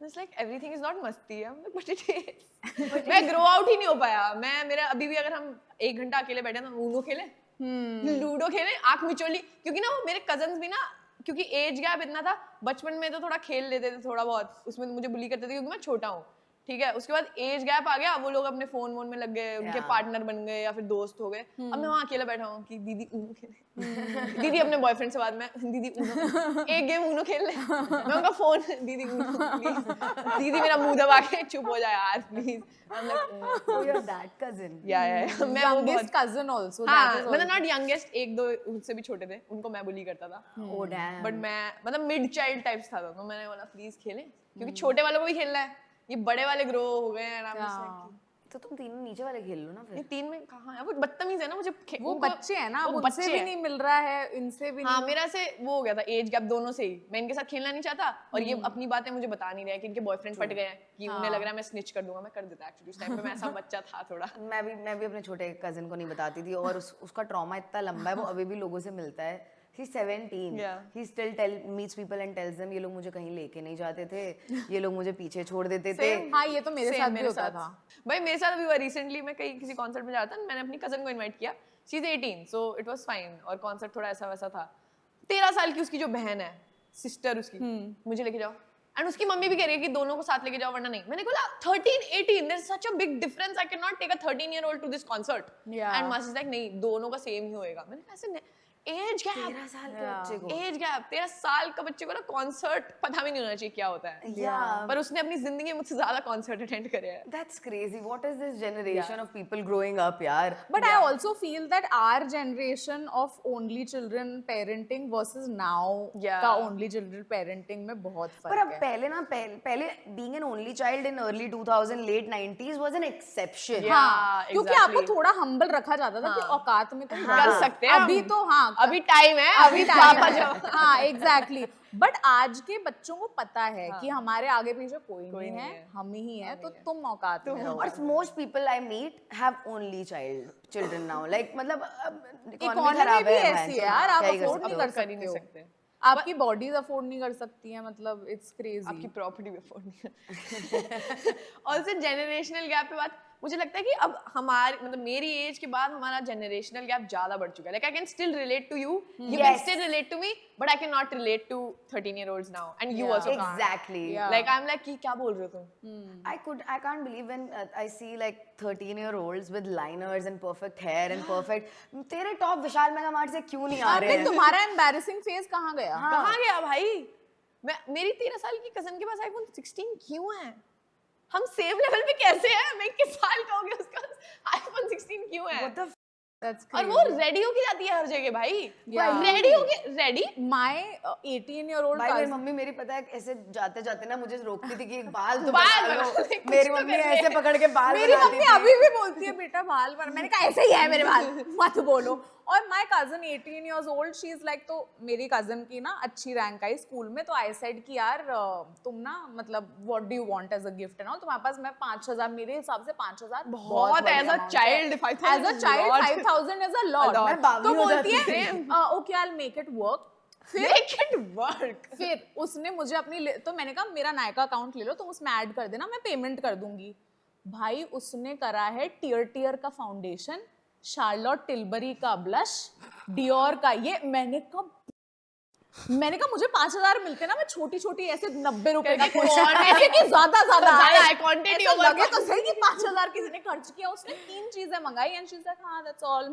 It's like everything is not मस्ती I'm like but it is मैं grow out ही नहीं हो पाया मैं मेरा अभी भी अगर हम 1 घंटा अकेले बैठे ना ऊनो खेले लूडो खेले आंख मिचोली क्योंकि ना वो मेरे कजन्स भी ना क्योंकि एज गैप इतना था बचपन में तो थोड़ा खेल लेते थे थोड़ा बहुत उसमें मुझे बुली करते थे क्योंकि मैं छोटा हूँ ठीक है उसके बाद एज गैप आ गया वो लोग अपने फोन वोन में लग गए उनके पार्टनर बन गए या फिर दोस्त हो गए अब मैं वहाँ अकेला बैठा हूँ कि दीदी ऊनो खेले दीदी अपने बॉयफ्रेंड से बाद में दीदी ऊनो एक गेम ऊनो खेल ले मैं उनका फोन दीदी ऊनो प्लीज दीदी मेरा मुंह दबा के चुप हो जाए यार please Oh, you're that cousin. या मैं वो Youngest cousin also. हाँ that is मतलब also. नॉट यंगेस्ट 1-2 उनसे भी छोटे थे उनको मैं बुली करता था Oh damn. बट मैं मतलब मिड चाइल्ड टाइप्स था तो मैंने बोला प्लीज खेलें क्योंकि छोटे वालों को भी खेलना है ये बड़े वाले ग्रो हो गए हैं आराम से तो तुम तीनों नीचे वाले खेल लो ना ये फिर. 3 में कहाँ है वो बदतमीज है ना मुझे वो बच्चे हैं ना वो अब उनसे बच्चे भी हैं। नहीं मिल रहा है इनसे भी हाँ नहीं. मेरा से वो हो गया था एज गैप दोनों से ही मैं इनके साथ खेलना नहीं चाहता और ये अपनी बातें मुझे बता नहीं रहे कि इनके बॉयफ्रेंड पट गए हैं कि उन्हें लग रहा है मैं स्निच कर दूंगा मैं कर देता एक्चुअली उस टाइम पे मैं ऐसा बच्चा था थोड़ा मैं भी अपने छोटे कजिन को नहीं बताती थी और उसका ट्रॉमा इतना लंबा है वो अभी भी लोगों से मिलता है. He's 17. Yeah. He still meets people and tells them ये लोग मुझे कहीं लेके नहीं जाते थे ये लोग मुझे पीछे छोड़ देते थे. हाँ ये तो मेरे Same, साथ भी होता था. भाई मेरे साथ अभी हुआ रिसेंटली मैं कहीं किसी कॉन्सर्ट में जा रहा था मैंने अपनी कजन को इनवाइट किया she is 18 so it was fine और कॉन्सर्ट थोड़ा ऐसा वैसा था 13 साल की उसकी जो बहन है सिस्टर उसकी मुझे लेके जाओ एंड उसकी मम्मी भी कह रही है कि दोनों को साथ लेके जाओ वरना नहीं मैंने बोला 13 18 there is such a big difference I can not take a 13-year-old to this concert Yeah. And मासी लाइक नहीं दोनों का सेम ही होएगा मैंने कहा ऐसे एज गैप 13 साल के बच्चे को. एज गैप 13 साल का बच्चे को ना कॉन्सर्ट पता भी नहीं होना चाहिए क्या होता है Yeah. पर उसने अपनी जिंदगी में मुझसे ज्यादा कॉन्सर्ट अटेंड करे हैं That's crazy. What is this generation of people growing up, यार? But I also feel that our generation of only children parenting versus now Yeah. का only children parenting में बहुत पर फर्क अब है. पहले ना पहले being an only child in early 2000 late 90s was an exception. Yeah. हाँ, क्योंकि exactly. आपको थोड़ा humble रखा जाता था कि औकात में तुम कर रहो. सकते हैं अभी हम। तो हाँ अभी टाइम है अभी पापा टाइम जाओ हाँ एग्जैक्टली बट आज के बच्चों को पता है कि हमारे आगे पीछे कोई नहीं है हम ही हैं तो तुम औकात में रहो. और most people I meet have only children now. Like मतलब इकोनॉमी खराब भी है ऐसी है यार आप क्या ही कर अफोर्ड सकते नहीं हो? कर कर ही नहीं सकते सकते हो. आपकी बॉडीज अफोर्ड नहीं कर सकती है मतलब इट्स क्रेजी. आपकी प्रॉपर्टी भी अफोर्ड नहीं ऑल्सो जेनरेशनल गैप पे बात मुझे लगता है कि अब हमारे मतलब मेरी एज के बाद हमारा जनरेशनल गैप ज्यादा बढ़ चुका है. Like I can still relate to you, you can Yes. Still relate to me, but I can not relate to 13-year-olds now and you also can't. Exactly. Like I am like कि क्या बोल रहे हो तुम? I can't believe when I see like 13-year-olds with liners and perfect hair and perfect. तेरे top विशाल mega mart से क्यों नहीं आ रहे हैं? तुम्हारा एम्बैरेसिंग फेज कहाँ गया? कहाँ गया भाई? मेरी 13 साल की कजन के पास आईफोन 16 क्यों है? हम सेम लेवल पे कैसे हैं? मैं 21 साल का हो गया, उसका आईफोन 16 क्यों है? What the That's और वो रेडी होके जाती है हर जगह भाई. Yeah. रेडी होके रेडी. My 18-year-old भाई मेरी cousin. मम्मी मेरी पता है ऐसे जाते जाते ना मुझे रोकती थी कि बाल तो बाल बना लो. बना ले, कुछ मेरी तो मम्मी करने। ऐसे पकड़ के बाल मेरी बनाती मम्मी थी. अभी भी बोलती है बेटा बाल पर. मैंने कहा ऐसे ही है मेरे बाल, मत बोलो. और my cousin 18 years old, she is like, तो मेरी कजन की ना अच्छी रैंक आई स्कूल में, तो आई सेड कि यार तुम ना मतलब what do you want as a gift and all, तुम्हारे पास मैं 5000, मेरे हिसाब से 5000 बहुत as a child 5000 as a child 5000 is a lot. मैं बावनी तो हो बोलती जाती है okay I will make it work. Make it work. फिर उसने मुझे अपनी तो मैंने कहा मेरा नायका अकाउंट ले लो, तुम उसमें ऐड कर देना, मैं पेमेंट कर दूंगी. भाई उसने करा है टियर का फाउंडेशन, शार्लोट तिलबरी का ब्लश, डियोर का ये. मैंने कहा मुझे 5000 मिलते ना, मैं छोटी छोटी ऐसे 90 रुपए का करके कुछ quantity- ऐसे कि ज्यादा ज्यादा है, quantity ऐसा over लगे तो सही कि 5000 किसी ने खर्च किया. उसने 3 चीजें मंगाई एंड शी इज लाइक हाँ दैट्स ऑल.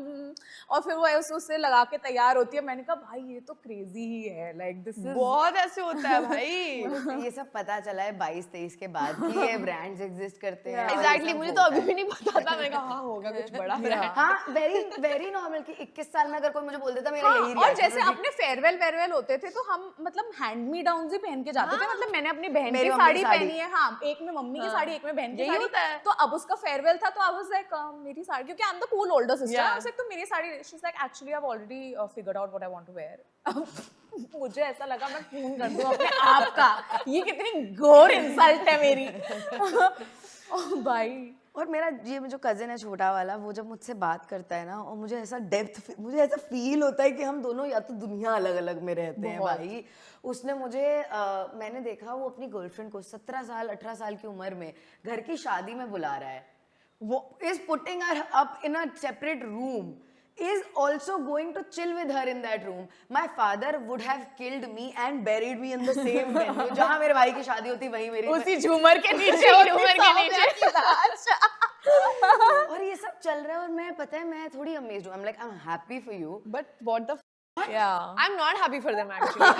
और फिर वो उससे लगा के तैयार होती है. मैंने कहा भाई ये तो क्रेजी ही है. लाइक दिस इज बहुत ऐसे होता है भाई. मुझे ये सब पता चला है 22-23 के बाद कि ये ब्रांड्स एग्जिस्ट करते हैं. और ये एग्जैक्टली सब मुझे तो होता अभी है. भी नहीं पता था. मैंने कहा हाँ होगा कुछ बड़ा ब्रांड. हाँ वेरी वेरी नॉर्मल कि 21 साल में अगर कोई मुझे बोल देता मेरा हाँ, यही और reaction जैसे होती. अपने फेयरवेल होते थे तो हम मतलब हैंड मी डाउन ही पहन के जाते थे. मतलब मैंने अपनी बहन मेरी की मम्मी साड़ी की साड़ी. पहनी है, हाँ एक में मम्मी की साड़ी, एक में बहन की यही साड़ी. होता है. तो अब उसका फेयरवेल था तो आई वाज लाइक मेरी साड़ी, क्योंकि I am the cool older sister. I was like तो मेरी sari. She is like actually I have already figured out what I want to wear. मुझे ऐसा लगा मैं खून कर दूं अपने आप का. ये कितनी घोर इंसल्ट है मेरी. ओह भाई. और मेरा ये जो कजिन है छोटा वाला, वो जब मुझसे बात करता है ना, और मुझे ऐसा मुझे ऐसा फील होता है कि हम दोनों या तो दुनिया अलग अलग में रहते हैं भाई. उसने मुझे मैंने देखा वो अपनी गर्लफ्रेंड को 17 साल 18 साल की उम्र में घर की शादी में बुला रहा है. वो is putting her up in a separate room, is also going to chill with her in that room. My father would have killed me and buried me in the same venue. जहाँ मेरे भाई की शादी होती वहीं मेरी. उसी झूमर के नीचे झूमर के नीचे. और ये सब चल रहा है और मैं पता है मैं थोड़ी अमेज्ड हूँ. I'm like I'm happy for you. But what the Yeah. I'm not happy for them actually.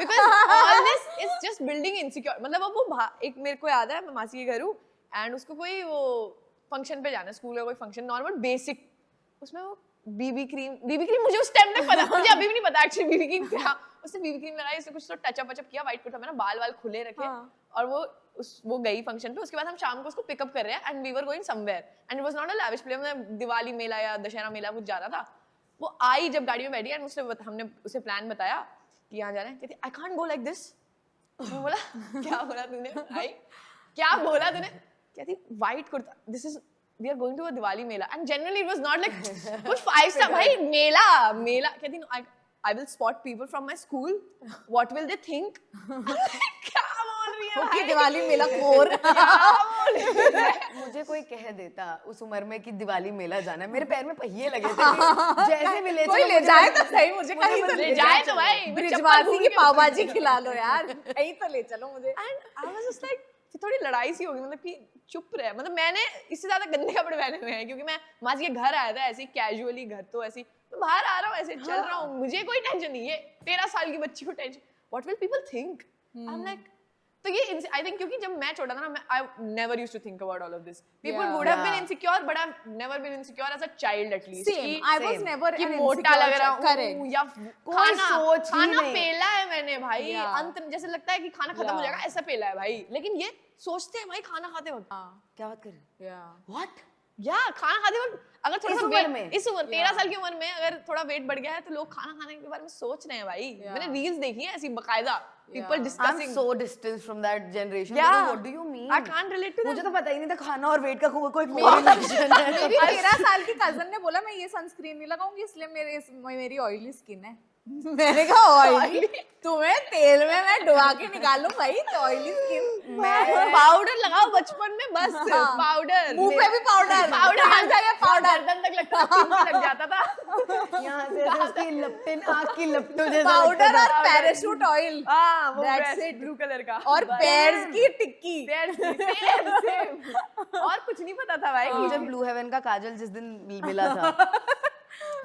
Because all this is just building insecure. मतलब अब वो एक मेरे को याद है मैं मासी के घर हूँ and उसको कोई वो फंक्शन पे जाना है, स्कूल का कोई फंक्शन नॉर्मल बेसिक, उसमें वो बीबी क्रीम मुझे उस टाइम में पता, मुझे अभी भी नहीं पता एक्चुअली बीबी क्रीम क्या. उसने बीबी क्रीम लगाई, उसने कुछ तो टचअप किया, व्हाइट कुर्ता में बाल खुले रखे. और वो गई फंक्शन पे. उसके बाद हम शाम को उसको पिकअप कर रहे हैं and we were going somewhere and it was not a lavish place. मतलब दिवाली मेला या दशहरा मेला कुछ जाना था. वो आई जब गाड़ी में बैठी एंड हमने उसे प्लान बताया कि यहाँ जाना है. कहती I can't go like this. मैं बोला क्या बोला तूने? आई क्या बोला तूने? कहती white kurta, this is we are going to a Diwali mela and generally it was not like कुछ 5 star भाई मेला. कहती no, I will spot people from my school, what will they think? क्या बोल रही है ओके दिवाली मेला खोर. मुझे कोई कह देता उस उम्र में कि दिवाली मेला जाना है, मेरे पैर में पहिए लगे थे कि जैसे भी ले कोई चलो ले मुझे जाए तो सही, मुझे कहीं तो ले जाए तो भाई. मैं चप्पल ब्रिजवासी भूल की के पाव भाजी खिला लो यार, कहीं तो ले चलो मुझे. and I was just like फिर थोड़ी लड़ाई सी होगी. मतलब कि चुप रहे. मतलब मैंने इससे ज्यादा गंदे कपड़े पहने हुए हैं क्योंकि मैं मासी के घर आया था ऐसे कैजुअली. घर तो ऐसे मैं बाहर आ रहा हूँ ऐसे चल रहा हूँ, मुझे कोई टेंशन नहीं है. 13 साल की बच्ची को tension. What will people think? I am like तो ये आई थिंक क्योंकि जब मैं छोटा था ना, मैं I never used to think about all of this. People would have been insecure but I have never been insecure as a child at least. Same. I was never कि an मोटा insecure लग रहा child. Correct. हूँ या कोई सोच ही खाना नहीं. पेला है मैंने भाई. Yeah. अंत जैसे लगता है कि खाना खत्म हो Yeah. जाएगा ऐसा पेला है भाई. लेकिन ये सोचते हैं भाई खाना खाते वक्त. क्या बात कर रहे Yeah. व्हाट या खाना खाते वक्त अगर थोड़ा इस सा उम्र weight- में? इस उम्र 13 साल की उम्र में अगर थोड़ा वेट बढ़ गया है तो लोग खाना खाने के बारे में सोच रहे हैं भाई. मैंने रील्स देखी है ऐसी बकायदा people I'm discussing. so distant from that generation. Yeah. What do you mean? I can't relate to that. मुझे तो पता ही नहीं था खाना और वेट का कोई correlation है. मेरी 13 साल की कजन ने बोला मैं ये सनस्क्रीन नहीं लगाऊंगी इसलिए मेरी ऑयली स्किन है. मैंने कहा ऑयली, तुम्हें तेल में मैं डुबा के निकालूं भाई, ऑयली स्किन। पाउडर लगाओ बचपन में बस, पाउडर मुंह पे भी पाउडर, कहाँ जा ये पाउडर? गर्दन तक लगता था, लग जाता था। यहाँ से ऐसे उसकी लपटें, आँख की लपटों जैसा पाउडर लगता और पैराशूट ऑयल, हाँ वो That's it. ब्लू कलर का, और पैर्स की टिक्की। सेम और कुछ नहीं पता था भाई। था। मुझे ब्लू हेवन का काजल जिस दिन मिला था,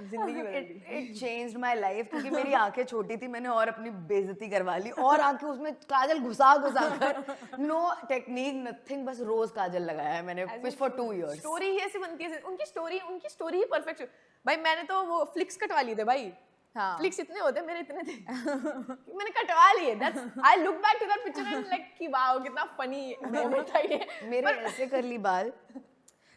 जिंदगी बदल दी। इट चेंज्ड माय लाइफ, क्योंकि मेरी आंखें छोटी थी, मैंने और अपनी बेइज्जती करवा ली और आंखें उसमें काजल घुसा कर, नो टेक्निक नथिंग, बस रोज काजल लगाया है मैंने फॉर 2 इयर्स। स्टोरी ही ऐसी बनती है, उनकी स्टोरी ही परफेक्ट। भाई मैंने तो वो फ्लिक्स कटवा लिए थे भाई। हाँ। फ्लिक्स इतने होते मेरे इतने थे मैंने कटवा लिए। That's I look back to that picture and like कि वाओ कितना फनी मोमेंट था ये। मेरे ऐसे करली बाल,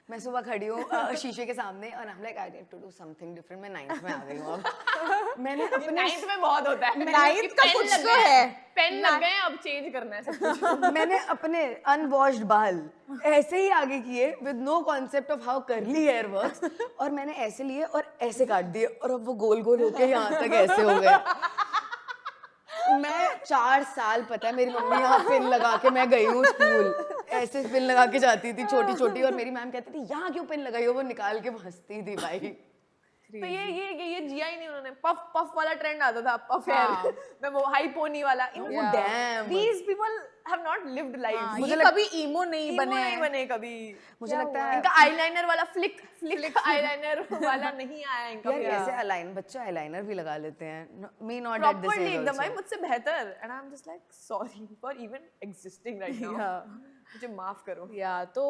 मैं सुबह खड़ी हूँ शीशे के सामने और I am like I need to do something different. मैं 9th में आ गई हूँ अब। मैंने अपने 9th में बहुत होता है। 9th का कुछ तो है, पेन लग गए, अब चेंज करना है सब कुछ। मैंने अपने अनवॉश्ड बाल ऐसे ही आगे किए with no concept of how curly hair works, और मैंने ऐसे लिए और ऐसे काट दिए और अब वो गोल गोल होके यहाँ तक ऐसे हो गए। मैं 4 साल, पता है मेरी मम्मी यहाँ पिन लगा के मैं गई हूँ स्कूल, ऐसे पिन लगा के जाती थी छोटी छोटी, और मेरी मैम कहती थी यहाँ क्यों पिन लगाई हो, वो निकाल के हंसती थी भाई। तो ये जिया ही नहीं उन्होंने। पफ वाला ट्रेंड आता था, पफ हेयर में वो हाई पोनी वाला। Damn. These people have not lived life। हाँ, मुझे ये कभी ईमो नहीं ईमो बने नहीं बने कभी। मुझे लगता है इनका आईलाइनर वाला फ्लिक आईलाइनर वाला नहीं आया इनका। यार ऐसे बच्चे आईलाइनर भी लगा लेते हैं, me not at this properly as एकदम भाई, आल्सो। मुझसे बेहतर। And I am just like sorry for even existing right now. मुझे माफ करो। या तो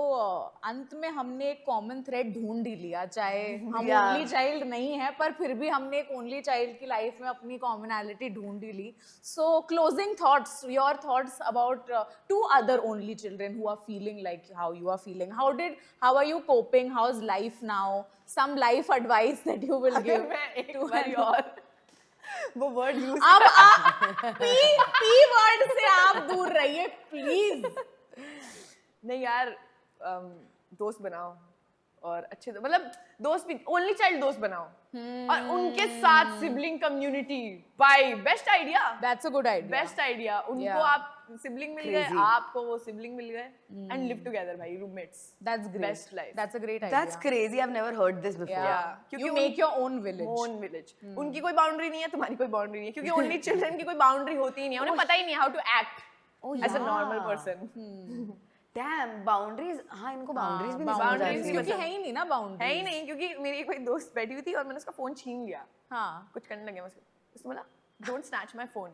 अंत में हमने एक कॉमन थ्रेड ढूंढ ही लिया, चाहे हम Yeah. ओनली चाइल्ड नहीं है पर फिर भी हमने एक ओनली चाइल्ड की लाइफ में अपनी कॉमनैलिटी ढूंढ ही ली। So closing thoughts, your thoughts about 2 other only children who are feeling like how you are feeling. How are you coping? How's life now? Some life advice that you will give मैं एक to बारी और वो word use अब P word से आप दूर रहिए प्लीज। नहीं यार, दोस्त बनाओ और अच्छे मतलब दोस्त भी, ओनली चाइल्ड दोस्त बनाओ और उनके साथ सिबलिंग कम्युनिटी। भाई best idea, That's a good idea. Best idea. उनको Yeah. आप सिबलिंग मिल गए, Crazy. आपको वो सिबलिंग मिल गए एंड लिव टुगेदर भाई, roommates. That's great. Best life. That's a great idea. That's crazy, I've never heard this before. Yeah. क्योंकि You make your own village. Own village. उनकी कोई boundary नहीं है, तुम्हारी कोई बाउंड्री नहीं है, क्योंकि ओनली चिल्ड्रन की कोई बाउंड्री होती ही नहीं है। उन्हें पता ही नहीं है how to act as a normal person. Damn, boundaries, हाँ इनको boundaries भी नहीं समझ boundaries आती। भी क्योंकि है ही नहीं ना बाउंड्री। है ही नहीं, क्योंकि मेरी कोई दोस्त बैठी हुई थी और मैंने उसका फोन छीन लिया। हाँ। कुछ करने लगे, उसने बोला डोंट स्नैच माय फोन।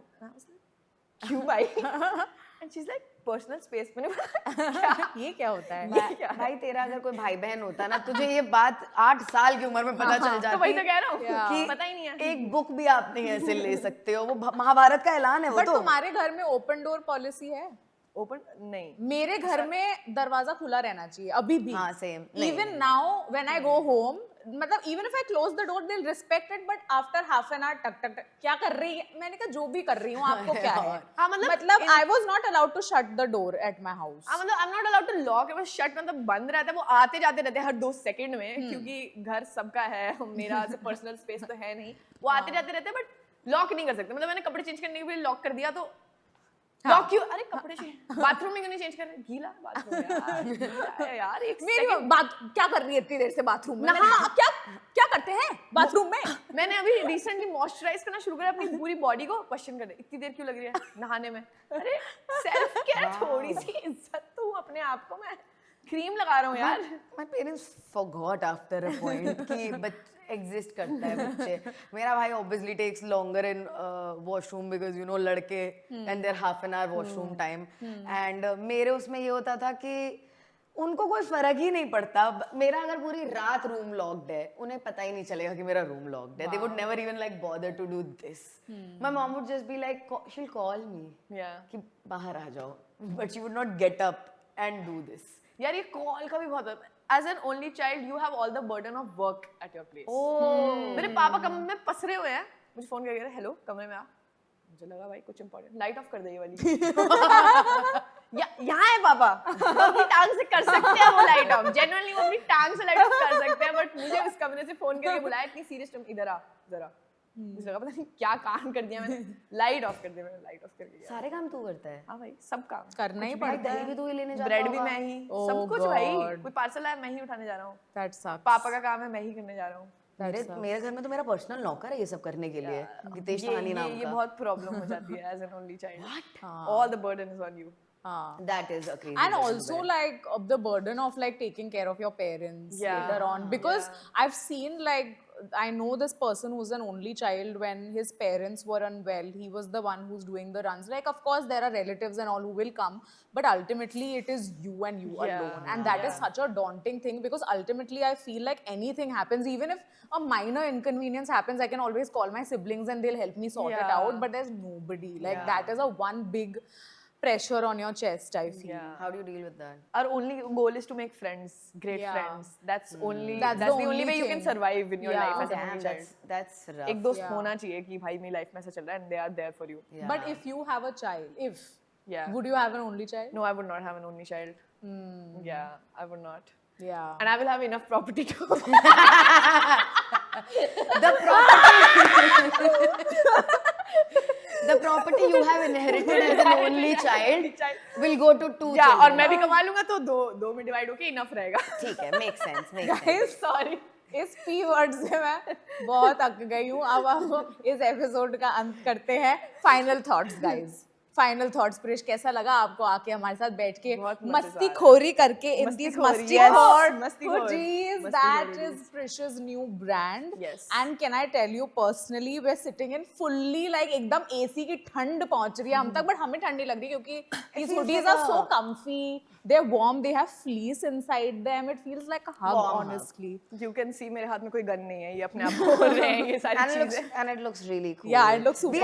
क्यों भाई? And she is like personal space. मैंने बोला ये क्या होता है? भाई तेरा अगर कोई भाई बहन होता ना, तुझे ये बात 8 साल की उम्र में पता चल जाती। तो वही तो कह रहा हूँ कि पता ही नहीं है। एक बुक भी आप नहीं ऐसे ले सकते हो, वो महाभारत का ऐलान है वो बट तो। तुम्हारे घर में ओपन डोर पॉलिसी है? ओपन नहीं, मेरे घर में दरवाजा खुला रहना चाहिए अभी भी। हाँ, same. Even now when I go home, मतलब even if I close the door they will respect it, but after half an hour टक टक टक क्या कर रही है, मैंने कहा जो भी कर रही हूँ आपको क्या है। हाँ, मतलब I was not allowed to shut the door at my house. मतलब I am not allowed to lock. बस शट मतलब बंद रहता है, वो आते जाते रहते हैं हर 2 सेकंड में, क्योंकि घर सबका है, मेरा पर्सनल स्पेस तो है नहीं। वो आते जाते रहते हैं बट लॉक नहीं कर सकते। मतलब मैंने कपड़े चेंज करने के लिए लॉक कर दिया तो लॉक क्यों? अरे कपड़े बाथरूम में क्यों नहीं चेंज कर रहे? गीला बाथरूम यार, यार एक मेरी बात क्या कर रही है इतनी देर से बाथरूम में? हाँ, क्या क्या करते हैं बाथरूम में? मैंने अभी रिसेंटली मॉइस्चराइज करना शुरू करा अपनी पूरी बॉडी को। क्वेश्चन कर रहे इतनी देर क्यों लग रही है नहाने में? अरे सेल्फ केयर, थोड़ी सी इज्जत तो अपने आप को। मैं क्रीम लगा रहा हूँ यार। My parents forgot after a point कि एग्जिस्ट करता है बच्चे। मेरा भाई obviously takes longer in washroom because you know लड़के and their half an hour washroom time and मेरे उसमें ये होता था कि उनको कोई फर्क ही नहीं पड़ता। मेरा अगर पूरी रात रूम लॉक्ड है, उन्हें पता ही नहीं चलेगा कि मेरा रूम लॉक्ड है। They would never even like bother to do this. My mom would just be like, she'll call me कि बाहर आ जाओ, but she would not get up and do this. यार ये कॉल का भी बहुत है। As an only child you have all the burden of work at your place. मेरे पापा कमरे में पसरे हुए हैं, मुझे फोन करके हेलो कमरे में आ। मुझे लगा भाई कुछ इंपॉर्टेंट, लाइट ऑफ कर दे ये वाली। यहाँ है पापा, वो अपनी टांग से कर सकते हैं वो लाइट ऑफ। जेन्युइनली वो अपनी टांग से लाइट ऑफ कर सकते हैं, बट मुझे उस कमरे से फोन करके बुलाया इतनी सीरियस, तुम इधर आ जरा। मुझे लगा पता नहीं क्या कांड कर दिया मैंने, लाइट ऑफ कर दिया मैंने, लाइट ऑफ करके गया। सारे काम तू करता है? हाँ भाई सब काम करना ही भाई पड़ता दही भी तू ही लेने जाता ब्रेड भी होगा। मैं ही, Oh सब कुछ भाई, God. कोई पार्सल आया मैं ही उठाने जा रहा हूँ, दैट सक्स पापा का काम है मैं ही करने जा रहा हूँ। मेरे घर में तो मेरा पर्सनल नौकर है ये सब करने के लिए, हितेश तानी नाम ये का। बहुत प्रॉब्लम हो जाती है as an only child, all the burden is on you. That is a crazy And burden to also bear. like of the burden of like taking care of your parents Yeah. later on, because I've seen like I know this person who's an only child. When his parents were unwell, he was the one who's doing the runs. Like of course there are relatives and all who will come, but ultimately it is you and you Yeah. alone, and that is such a daunting thing, because ultimately I feel like anything happens, even if a minor inconvenience happens, I can always call my siblings and they'll help me sort it Yeah. out, but there's nobody. Like that is a one big pressure on your chest, I feel. Yeah. How do you deal with that? Our only goal is to make friends, great Yeah. friends. That's only That's that's the the only only way you can thing. survive in your Yeah. life as an Damn, only child. that's rough. एक दोस्त Yeah. होना चाहिए कि भाई मेरी life में ऐसा चल रहा है and they are there for you. Yeah. But if you have a child, Yeah. would you have an only child? No, I would not have an only child. Yeah, I would not. Yeah. And I will have enough property to. The property you have inherited as an only child will go to two Yeah, और children. मैं भी कमा लूंगा तो दो में divide होके enough रहेगा. ठीक है, makes sense, makes sense. Guys, Sorry. इस पी वर्ड से मैं बहुत अक गई हूँ. अब हम इस एपिसोड का अंत करते हैं. Final thoughts guys. Final thoughts. Prish, कैसा लगा आपको आके हमारे साथ बैठ के बहुत मजेदार मस्ती खोरी करके इन दीस मस्तीखोर, मस्ती yes, खोर मस्तीखोर, hoodies? मस्तीखोर That hoodies. is Prish's new brand. Yes. And can I tell you personally, we're sitting in fully like एकदम AC की ठंड पहुंच रही है हम तक, but हमें ठंड नहीं लग रही क्योंकि these feels hoodies like are so comfy. They're warm. They have fleece inside them. It feels like a hug, Warm hug. honestly. You can see मेरे हाथ में कोई गन नहीं है, ये अपने आप बोल रहे हैं ये सारी चीजें. And it looks really cool. Yeah, it looks super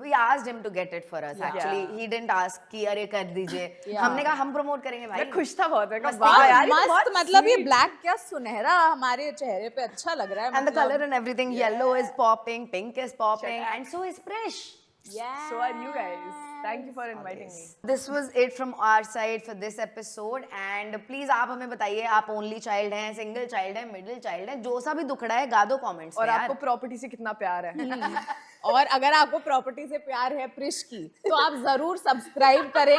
We asked him to get it for us. Actually, he didn't ask कि अरे कर दीजिए. हमने कहा हम promote करेंगे भाई. मैं खुश था बहुत, मैं कहा मस्ती वाह का यार ये तो मस्त. बहुत मतलब ये sweet. ब्लैक क्या सुनहरा हमारे चेहरे पे अच्छा लग रहा है. And the color and everything, yellow is popping, pink is popping, and so is Prish. Yeah. So are you guys. Thank you for inviting me. This was it from our side for this episode, and please आप हमें बताइए आप only child हैं, single child हैं, middle child हैं, जो सा भी दुखड़ा है गा दो comments और में आपको यार. प्रॉपर्टी से कितना प्यार है. और अगर आपको प्रॉपर्टी से प्यार है प्रिश की, तो आप जरूर सब्सक्राइब करें.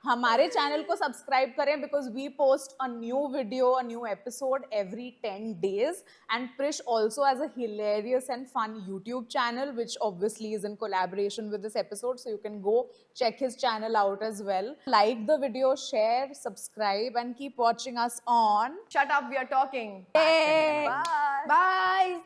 हमारे चैनल को सब्सक्राइब करें, because we post a new video, a new episode every 10 days. And Prish also has a hilarious and fun YouTube channel, which obviously is in collaboration with this episode, so you can go check his channel out as well. Like the video, share, subscribe, and keep watching us on. Shut up, we are talking. Yay! Bye. Bye.